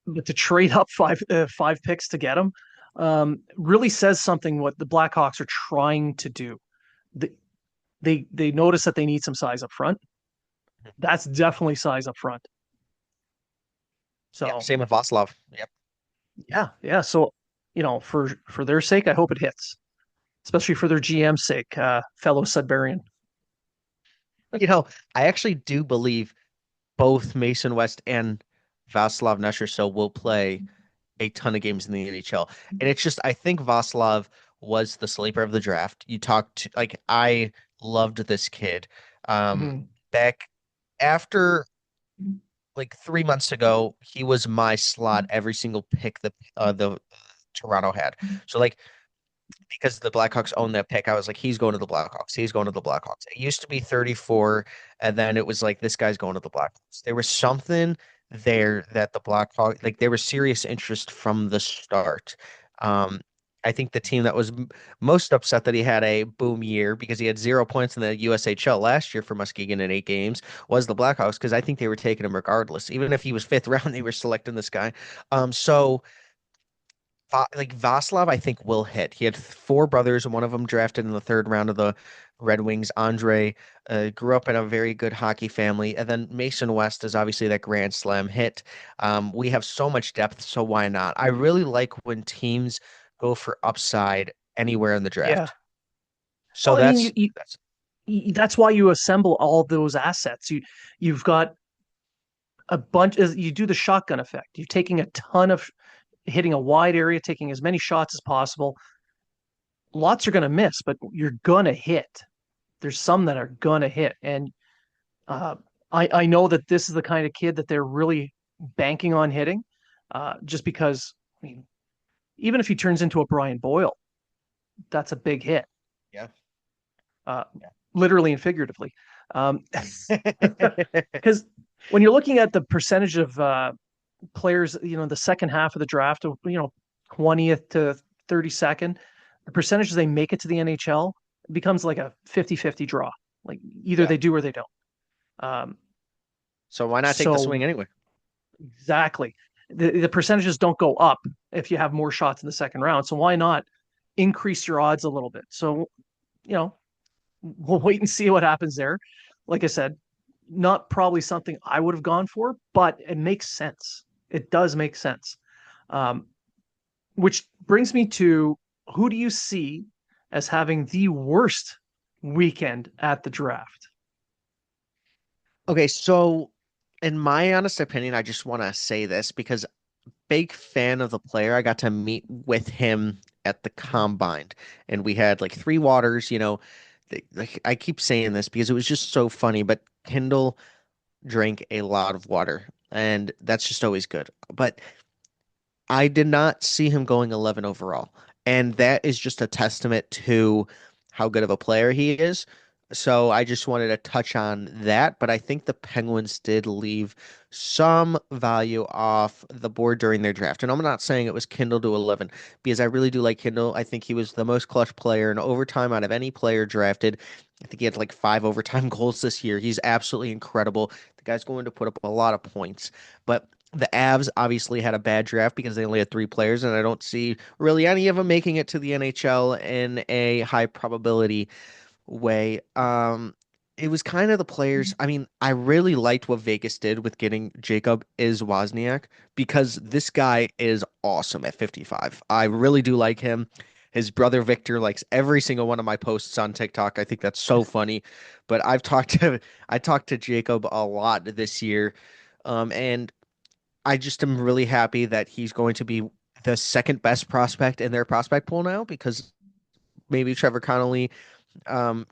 Speaker 1: but to trade up five picks to get them really says something what the Blackhawks are trying to do. They, they notice that they need some size up front. That's definitely size up front.
Speaker 2: Yeah,
Speaker 1: So
Speaker 2: same with Vaslov. Yep.
Speaker 1: yeah, yeah. So for their sake, I hope it hits, especially for their GM's sake, fellow Sudbury.
Speaker 2: You know, I actually do believe both Mason West and Vaslav Nesher will play a ton of games in the NHL. And it's just, I think Vaslav was the sleeper of the draft. You talked, like, I loved this kid.
Speaker 1: Mm-hmm.
Speaker 2: Back after like 3 months ago, he was my slot every single pick that the Toronto had. So like because the Blackhawks own that pick, I was like, he's going to the Blackhawks. He's going to the Blackhawks. It used to be 34, and then it was like, this guy's going to the Blackhawks. There was something there that the Blackhawks, like, there was serious interest from the start. Um, I think the team that was most upset that he had a boom year because he had 0 points in the USHL last year for Muskegon in 8 games was the Blackhawks because I think they were taking him regardless. Even if he was fifth round, they were selecting this guy. So like Vaslav, I think will hit. He had four brothers, and one of them drafted in the third round of the Red Wings. Andre grew up in a very good hockey family, and then Mason West is obviously that Grand Slam hit. We have so much depth, so why not? I really like when teams go for upside anywhere in the
Speaker 1: Yeah.
Speaker 2: draft. So
Speaker 1: Well, I mean,
Speaker 2: that's
Speaker 1: that's why you assemble all those assets. You've got a bunch. You do the shotgun effect. You're taking a ton of hitting a wide area, taking as many shots as possible. Lots are going to miss, but you're going to hit. There's some that are going to hit, and uh, I know that this is the kind of kid that they're really banking on hitting, just because. I mean, even if he turns into a Brian Boyle, that's a big hit,
Speaker 2: yeah.
Speaker 1: uh, literally and figuratively.
Speaker 2: Yeah.
Speaker 1: Because when you're looking at the percentage of players, the second half of the draft, 20th to 32nd, the percentages they make it to the NHL becomes like a 50-50 draw. Like either
Speaker 2: Yeah.
Speaker 1: they do or they don't. Um,
Speaker 2: So why not take the
Speaker 1: so
Speaker 2: swing anyway?
Speaker 1: exactly. The percentages don't go up if you have more shots in the second round. So why not increase your odds a little bit? So, you know, we'll wait and see what happens there. Like I said, not probably something I would have gone for, but it makes sense. It does make sense. Um, which brings me to who do you see as having the worst weekend at the draft?
Speaker 2: Okay, so in my honest opinion, I just want to say this because big fan of the player. I got to meet with him at the combine, and we had like three waters, like I keep saying this because it was just so funny, but Kendall drank a lot of water, and that's just always good. But I did not see him going 11 overall. And that is just a testament to how good of a player he is. So I just wanted to touch on that. But I think the Penguins did leave some value off the board during their draft. And I'm not saying it was Kindle to 11 because I really do like Kindle. I think he was the most clutch player in overtime out of any player drafted. I think he had like 5 overtime goals this year. He's absolutely incredible. The guy's going to put up a lot of points. But the Avs obviously had a bad draft because they only had three players, and I don't see really any of them making it to the NHL in a high probability way. It was kind of the players. I mean, I really liked what Vegas did with getting Jacob Wozniak because this guy is awesome at 55. I really do like him. His brother Victor likes every single one of my posts on TikTok. I think that's so funny. But I talked to Jacob a lot this year. And I just am really happy that he's going to be the second best prospect in their prospect pool now because maybe Trevor Connolly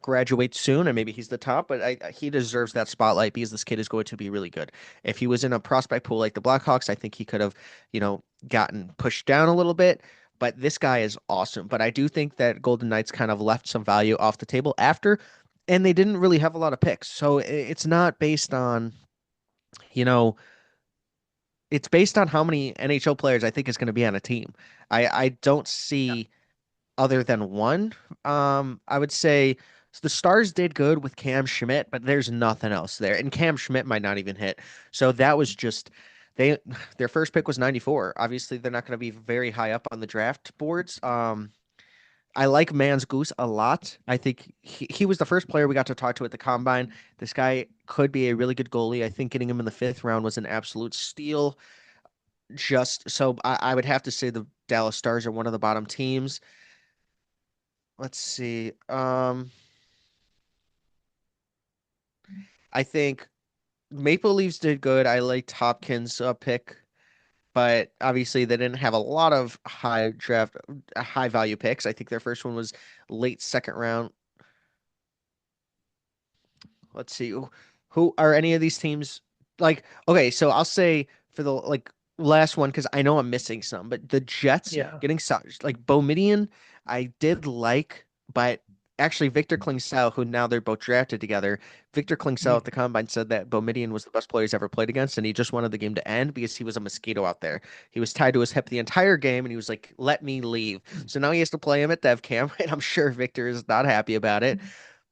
Speaker 2: graduates soon and maybe he's the top, but he deserves that spotlight because this kid is going to be really good. If he was in a prospect pool like the Blackhawks, I think he could have, gotten pushed down a little bit. But this guy is awesome. But I do think that Golden Knights kind of left some value off the table after, and they didn't really have a lot of picks. So it's not based on, you know, it's based on how many NHL players I think is going to be on a team. I don't see other than one. I would say the Stars did good with Cam Schmidt, but there's nothing else there. And Cam Schmidt might not even hit. So that was just they their first pick was 94. Obviously, they're not going to be very high up on the draft boards. I like Mans Goose a lot. I think he was the first player we got to talk to at the combine. This guy could be a really good goalie. I think getting him in the fifth round was an absolute steal. Just so I would have to say the Dallas Stars are one of the bottom teams. Let's see. I think Maple Leafs did good. I liked Hopkins' pick, but obviously they didn't have a lot of high value picks. I think their first one was late second round. Let's see. Who are any of these teams like? Okay, so I'll say for the last one because I know I'm missing some, but the Jets
Speaker 1: Yeah.
Speaker 2: getting like Boumediene, I did like, but actually Victor Klingsail, who now they're both drafted together. Victor Klingsail at the combine said that Boumediene was the best player he's ever played against, and he just wanted the game to end because he was a mosquito out there. He was tied to his hip the entire game, and he was like, "Let me leave." So now he has to play him at Dev Camp, and I'm sure Victor is not happy about it,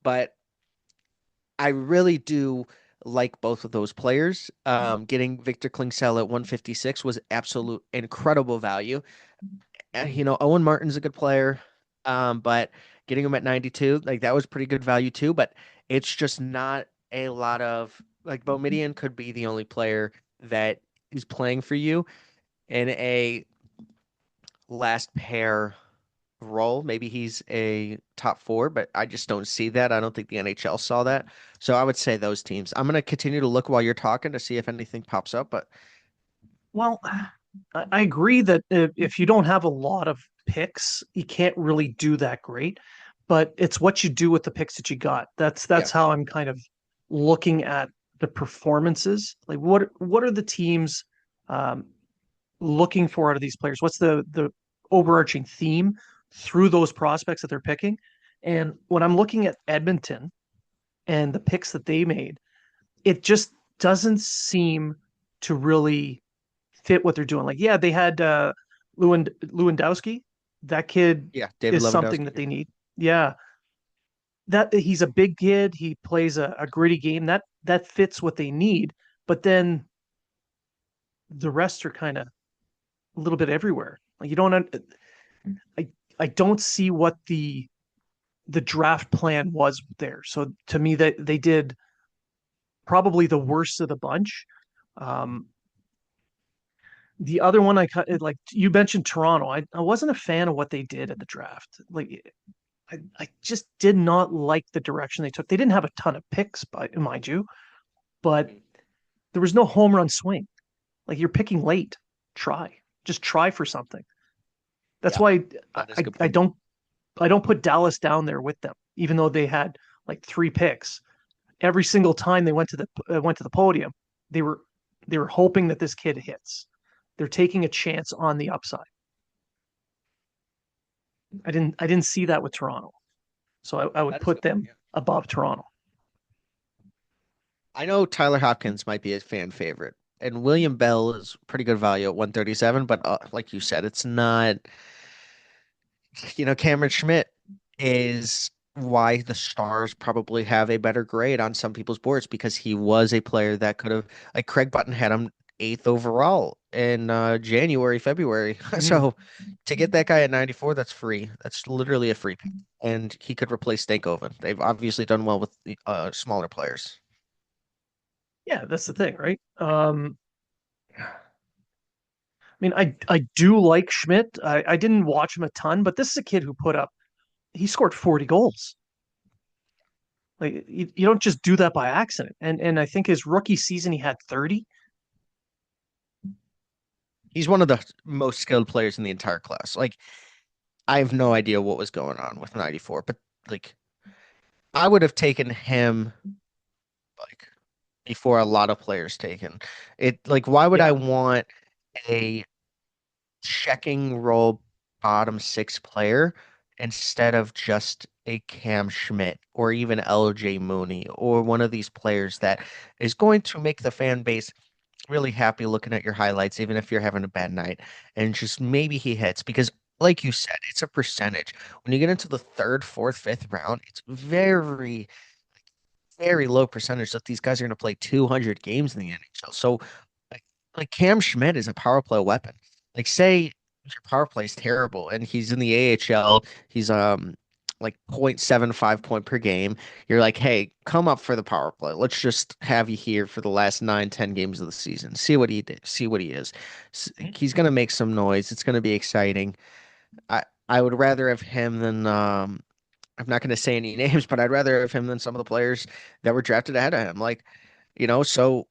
Speaker 2: but. I really do like both of those players. Getting Victor Klingsail at 156 was absolute incredible value. Owen Martin's a good player, but getting him at 92, like that was pretty good value too. But it's just not a lot of like Boumediene could be the only player that is playing for you in a last pair role. Maybe he's a top four, but I just don't see that. I don't think the NHL saw that. So I would say those teams. I'm going to continue to look while you're talking to see if anything pops up, but
Speaker 1: Well, I agree that if you don't have a lot of picks, you can't really do that great. But it's what you do with the picks that you got.
Speaker 2: yeah.
Speaker 1: That's how I'm kind of looking at the performances. Like what are the teams um, looking for out of these players? What's the overarching theme through those prospects that they're picking? And when I'm looking at Edmonton and the picks that they made, it just doesn't seem to really fit what they're doing. Like, yeah, they had Lewandowski. That kid
Speaker 2: Yeah, David
Speaker 1: is something
Speaker 2: Lewandowski.
Speaker 1: that they need. Yeah, that he's a big kid. He plays a gritty game. That fits what they need. But then the rest are kind of a little bit everywhere. Like you don't. I I don't see what the draft plan was there. So to me, that they did probably the worst of the bunch. Um, the other one like you mentioned Toronto. I wasn't a fan of what they did at the draft. Like I just did not like the direction they took. They didn't have a ton of picks, by mind you, but
Speaker 2: Mhm.
Speaker 1: there was no home run swing. Like you're picking late. Try. Just try for something. That's
Speaker 2: Yeah,
Speaker 1: why
Speaker 2: that is a
Speaker 1: I,
Speaker 2: good
Speaker 1: I
Speaker 2: point.
Speaker 1: don't I don't put Dallas down there with them, even though they had like three picks. Every single time they went to the podium, they were they were hoping that this kid hits. They're taking a chance on the upside. I didn't see that with Toronto, so I would
Speaker 2: That is a
Speaker 1: put
Speaker 2: good point.
Speaker 1: them
Speaker 2: Yeah.
Speaker 1: above Toronto.
Speaker 2: I know Tyler Hopkins might be a fan favorite, and William Bell is pretty good value at 137, but like you said, it's not, Cameron Schmidt is why the Stars probably have a better grade on some people's boards because he was a player that could have, like Craig Button had him eighth overall in January, February.
Speaker 1: Mm-hmm.
Speaker 2: So to get that guy at 94, that's free. That's literally a free pick. And he could replace Stankoven. They've obviously done well with the smaller players.
Speaker 1: Yeah, that's the thing, right? I mean, I do like Schmidt. I didn't watch him a ton, but this is a kid who put up. He scored 40 goals. Like you don't just do that by accident. And I think his rookie season he had 30.
Speaker 2: He's one of the most skilled players in the entire class. Like, I have no idea what was going on with 94, but like, I would have taken him like before a lot of players taken. Like, why would I
Speaker 1: Yeah.
Speaker 2: want a checking role bottom six player instead of just a Cam Schmidt or even LJ Mooney or one of these players that is going to make the fan base really happy looking at your highlights, even if you're having a bad night, and just maybe he hits because. Like you said, it's a percentage. When you get into the third, fourth, fifth round, it's very, very low percentage that these guys are going to play 200 games in the NHL. So, like, like Cam Schmidt is a power play weapon. Like, say your power play is terrible and he's in the AHL, he's like 0.75 point per game. You're like, hey, come up for the power play. Let's just have you here for the last 9, 10 games of the season. See what he did. See what he is. He's gonna make some noise. It's gonna be exciting. I would rather have him than I'm not going to say any names, but I'd rather have him than some of the players that were drafted ahead of him. Like, so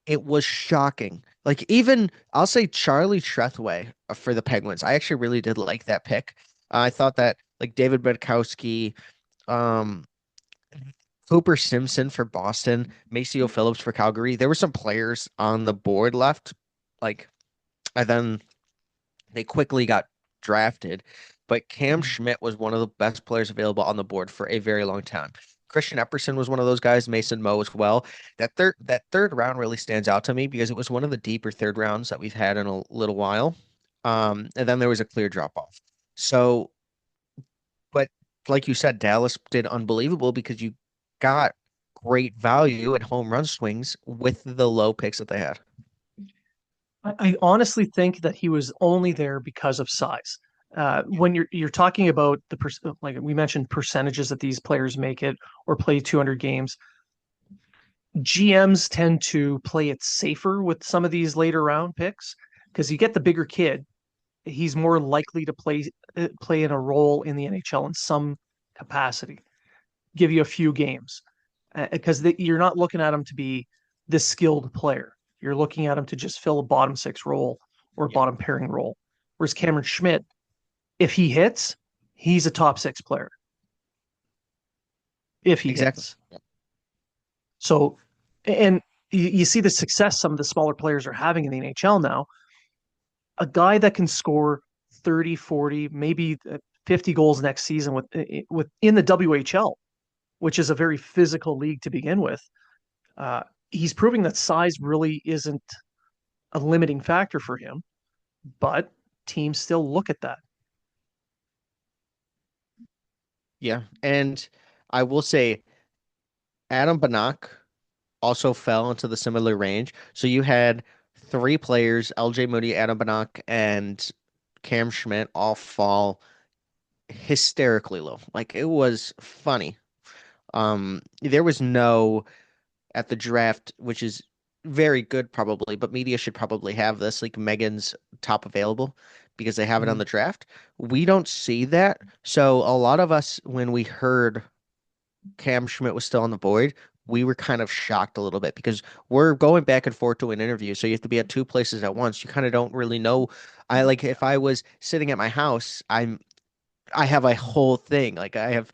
Speaker 2: it was shocking. Like, even I'll say Charlie Trethway for the Penguins. I actually really did like that pick. I thought that like David Bedkowski, um, Cooper Simpson for Boston, Maceo Phillips for Calgary. There were some players on the board left. Like, and then they quickly got drafted, but Cam
Speaker 1: Mhm.
Speaker 2: Schmidt was one of the best players available on the board for a very long time. Christian Epperson was one of those guys, Mason Moe as well. That third round really stands out to me because it was one of the deeper third rounds that we've had in a little while. And then there was a clear drop off. So, but like you said, Dallas did unbelievable because you got great value at home run swings with the low picks that they had.
Speaker 1: I honestly think that he was only there because of size. When you're talking about like we mentioned percentages that these players make it or play 200 games, GMs tend to play it safer with some of these later round picks because you get the bigger kid, he's more likely to play in a role in the NHL in some capacity, give you a few games because you're not looking at him to be this skilled player. You're looking at him to just fill a bottom six role or a
Speaker 2: Yeah,
Speaker 1: bottom pairing role. Whereas Cameron Schmidt, if he hits, he's a top six player. If he
Speaker 2: exactly.
Speaker 1: hits, so and you see the success some of the smaller players are having in the NHL now. A guy that can score 30, 40, maybe 50 goals next season with in the WHL, which is a very physical league to begin with. Uh, he's proving that size really isn't a limiting factor for him, but teams still look at that.
Speaker 2: Yeah, and I will say Adam Banach also fell into the similar range. So you had three players, LJ Moody, Adam Banach, and Cam Schmidt all fall hysterically low. Like it was funny. There was no at the draft, which is very good probably, but media should probably have this like Megan's top available because they have it on
Speaker 1: Mm-hmm.
Speaker 2: the draft. We don't see that. So a lot of us when we heard Cam Schmidt was still on the board, we were kind of shocked a little bit because we're going back and forth to an interview, so you have to be at two places at once. You kind of don't really know. I like if I was sitting at my house, I have a whole thing. Like I have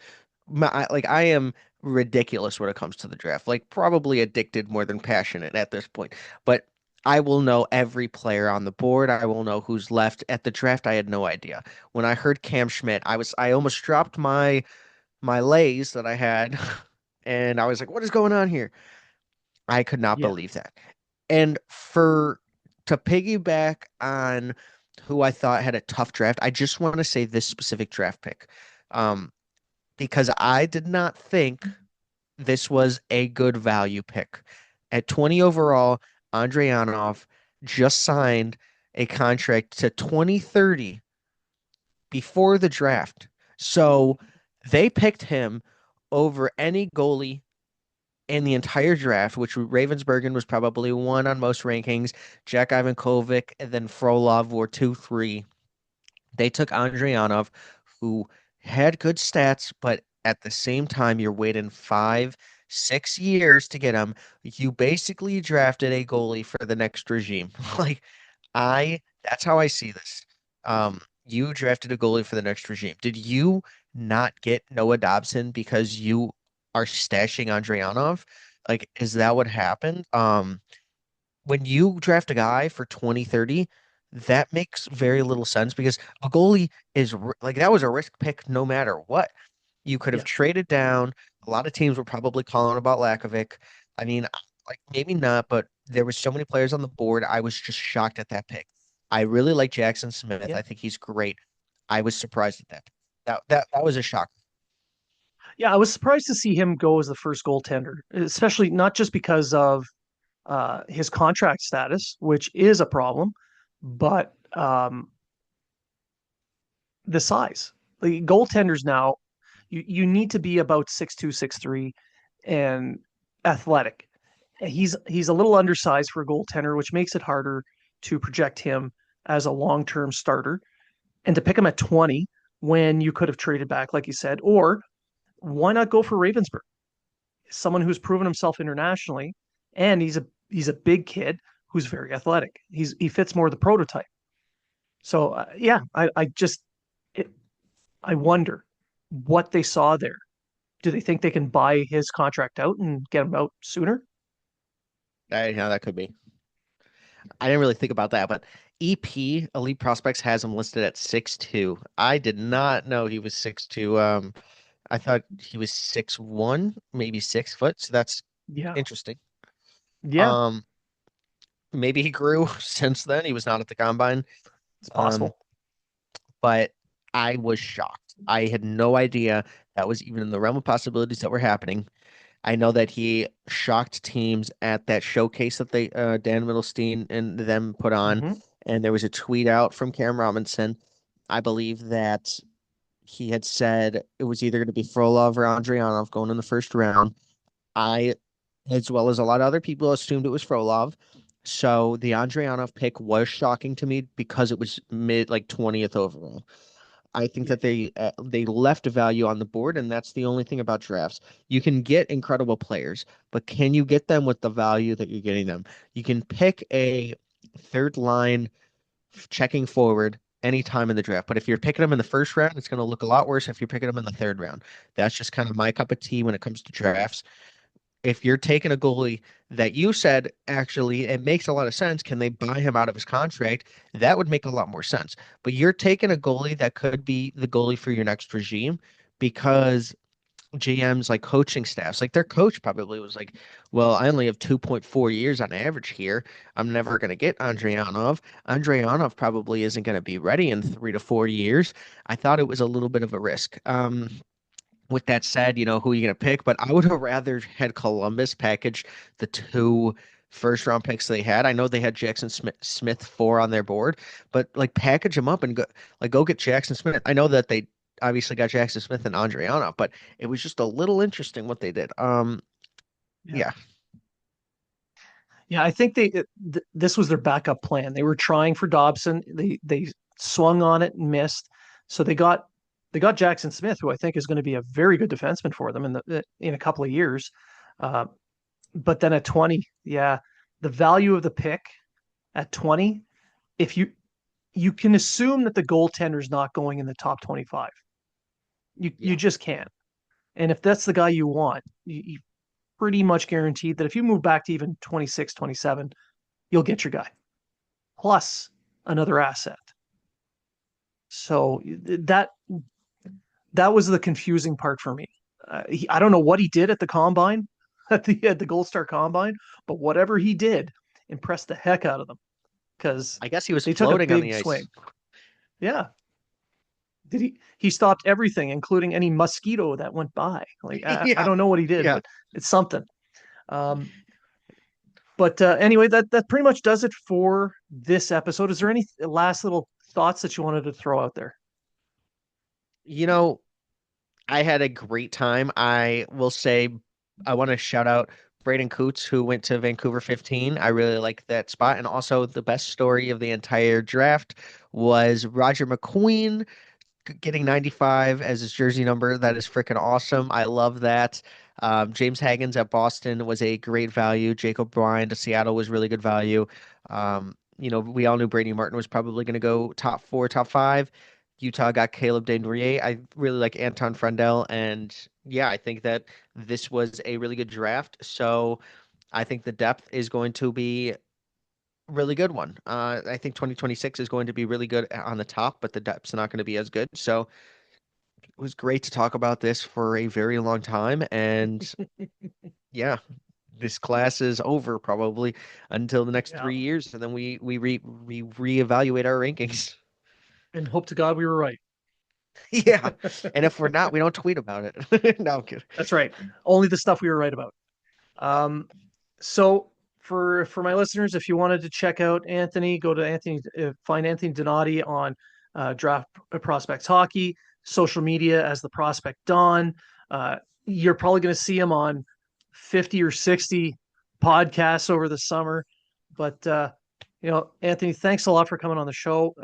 Speaker 2: like I am ridiculous when it comes to the draft. Like probably addicted more than passionate at this point. But I will know every player on the board. I will know who's left at the draft. I had no idea. When I heard Cam Schmidt, I almost dropped my lays that I had and I was like, what is going on here? I could not
Speaker 1: Yeah.
Speaker 2: believe that. And for to piggyback on who I thought had a tough draft, I just want to say this specific draft pick. Um, because I did not think this was a good value pick. At 20 overall, Andreyanov just signed a contract to 2030 before the draft. So they picked him over any goalie in the entire draft, which Ravensbergen was probably one on most rankings. Jack Ivankovic and then Frolov were 2, 3. They took Andrianov, who had good stats, but at the same time, you're waiting 5, 6 years to get him. You basically drafted a goalie for the next regime. Like that's how I see this. You drafted a goalie for the next regime. Did you not get Noah Dobson because you are stashing Andrianov? Like, is that what happened? When you draft a guy for 2030, that makes very little sense because a goalie like that was a risk pick no matter what. You could have
Speaker 1: Yeah.
Speaker 2: traded down. A lot of teams were probably calling about Lakovic. I mean, like maybe not, but there were so many players on the board. I was just shocked at that pick. I really like Jackson Smith.
Speaker 1: Yeah.
Speaker 2: I think he's great. I was surprised at that. That was a shock.
Speaker 1: Yeah. I was surprised to see him go as the first goaltender, especially not just because of his contract status, which is a problem, but the size. The goaltenders now, you need to be about 6'2", 6'3", and athletic. He's a little undersized for a goaltender, which makes it harder to project him as a long-term starter. And to pick him at 20 when you could have traded back, like you said, or why not go for Ravensburg? Someone who's proven himself internationally, and he's a big kid who's very athletic. He fits more the prototype. So yeah, I just it, I wonder what they saw there. Do they think they can buy his contract out and get him out sooner?
Speaker 2: Yeah, that could be. I didn't really think about that, but EP Elite Prospects has him listed at 6'2". I did not know he was 6'2". I thought he was 6'1", maybe 6 foot. So that's
Speaker 1: Yeah,
Speaker 2: interesting.
Speaker 1: yeah,
Speaker 2: Um, maybe he grew since then. He was not at the combine.
Speaker 1: it's
Speaker 2: Um,
Speaker 1: possible.
Speaker 2: but I was shocked. I had no idea that was even in the realm of possibilities that were happening. I know that he shocked teams at that showcase that they Dan Middlestein and them put on,
Speaker 1: Hmm.
Speaker 2: and there was a tweet out from Cam Robinson. I believe that he had said it was either going to be Frolov or Andrianov going in the first round. I, as well as a lot of other people, assumed it was Frolov. So the Andrianov pick was shocking to me because it was mid like 20th overall. I think
Speaker 1: Yeah,
Speaker 2: that they left a value on the board, and that's the only thing about drafts. You can get incredible players, but can you get them with the value that you're getting them? You can pick a third line checking forward anytime in the draft, but if you're picking them in the first round, it's going to look a lot worse if you're picking them in the third round. That's just kind of my cup of tea when it comes to drafts. If you're taking a goalie that you said actually it makes a lot of sense, can they buy him out of his contract? That would make a lot more sense. But you're taking a goalie that could be the goalie for your next regime because GMs like coaching staffs, like their coach probably was like, well, I only have 2.4 years on average here. I'm never going to get Andreyanov. Andreyanov probably isn't going to be ready in 3 to 4 years. I thought it was a little bit of a risk. With that said, who are you going to pick? But I would have rather had Columbus package the two first round picks they had. I know they had Jackson Smith 4 on their board, but like package them up and go get Jackson Smith. I know that they obviously got Jackson Smith and Andriana, but it was just a little interesting what they did.
Speaker 1: yeah,
Speaker 2: Yeah,
Speaker 1: yeah. I think this was their backup plan. They were trying for Dobson. They swung on it and missed. So they got Jackson Smith, who I think is going to be a very good defenseman for them in a couple of years. but then at 20, yeah, the value of the pick at 20, if you can assume that the goaltender's not going in the top 25. You
Speaker 2: Yeah.
Speaker 1: just can't. And if that's the guy you want, you pretty much guaranteed that if you move back to even 26, 27, you'll get your guy plus another asset. So that was the confusing part for me. I don't know what he did at the combine, at the Gold Star combine, but whatever he did impressed the heck out of them because
Speaker 2: I guess he was
Speaker 1: they took a
Speaker 2: floating on
Speaker 1: big
Speaker 2: the ice.
Speaker 1: swing. Yeah, did he stopped everything, including any mosquito that went by. Like I
Speaker 2: Yeah.
Speaker 1: don't know what he did,
Speaker 2: Yeah.
Speaker 1: but it's something. Um, but anyway, that pretty much does it for this episode. Is there any last little thoughts that you wanted to throw out there?
Speaker 2: You know, I had a great time. I will say I want to shout out Braden Coots, who went to Vancouver 15. I really like that spot. And also the best story of the entire draft was Roger McQueen getting 95 as his jersey number. That is freaking awesome. I love that. James Haggins at Boston was a great value. Jacob Bryan to Seattle was really good value. We all knew Brady Martin was probably going to go top four, top five. Utah got Caleb Desnoyers. I really like Anton Frandel, and yeah, I think that this was a really good draft. So I think the depth is going to be really good one. I think 2026 is going to be really good on the top, but the depth's not going to be as good. So it was great to talk about this for a very long time. And yeah, this class is over probably until the next
Speaker 1: Yeah,
Speaker 2: 3 years, and then we reevaluate our rankings.
Speaker 1: and hope to God we were right.
Speaker 2: Yeah, and if we're not, we don't tweet about it. No, I'm kidding.
Speaker 1: That's right. Only the stuff we were right about. Um, so for my listeners, if you wanted to check out Anthony, go to Anthony, find Anthony Donati on Draft Prospects Hockey, social media as the Prospect Don. You're probably going to see him on 50 or 60 podcasts over the summer. But Anthony, thanks a lot for coming on the show.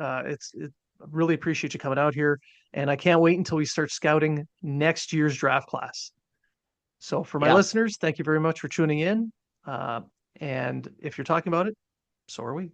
Speaker 1: Really appreciate you coming out here, and I can't wait until we start scouting next year's draft class. So, for my
Speaker 2: Yeah,
Speaker 1: listeners, thank you very much for tuning in. Uh, and if you're talking about it, so are we.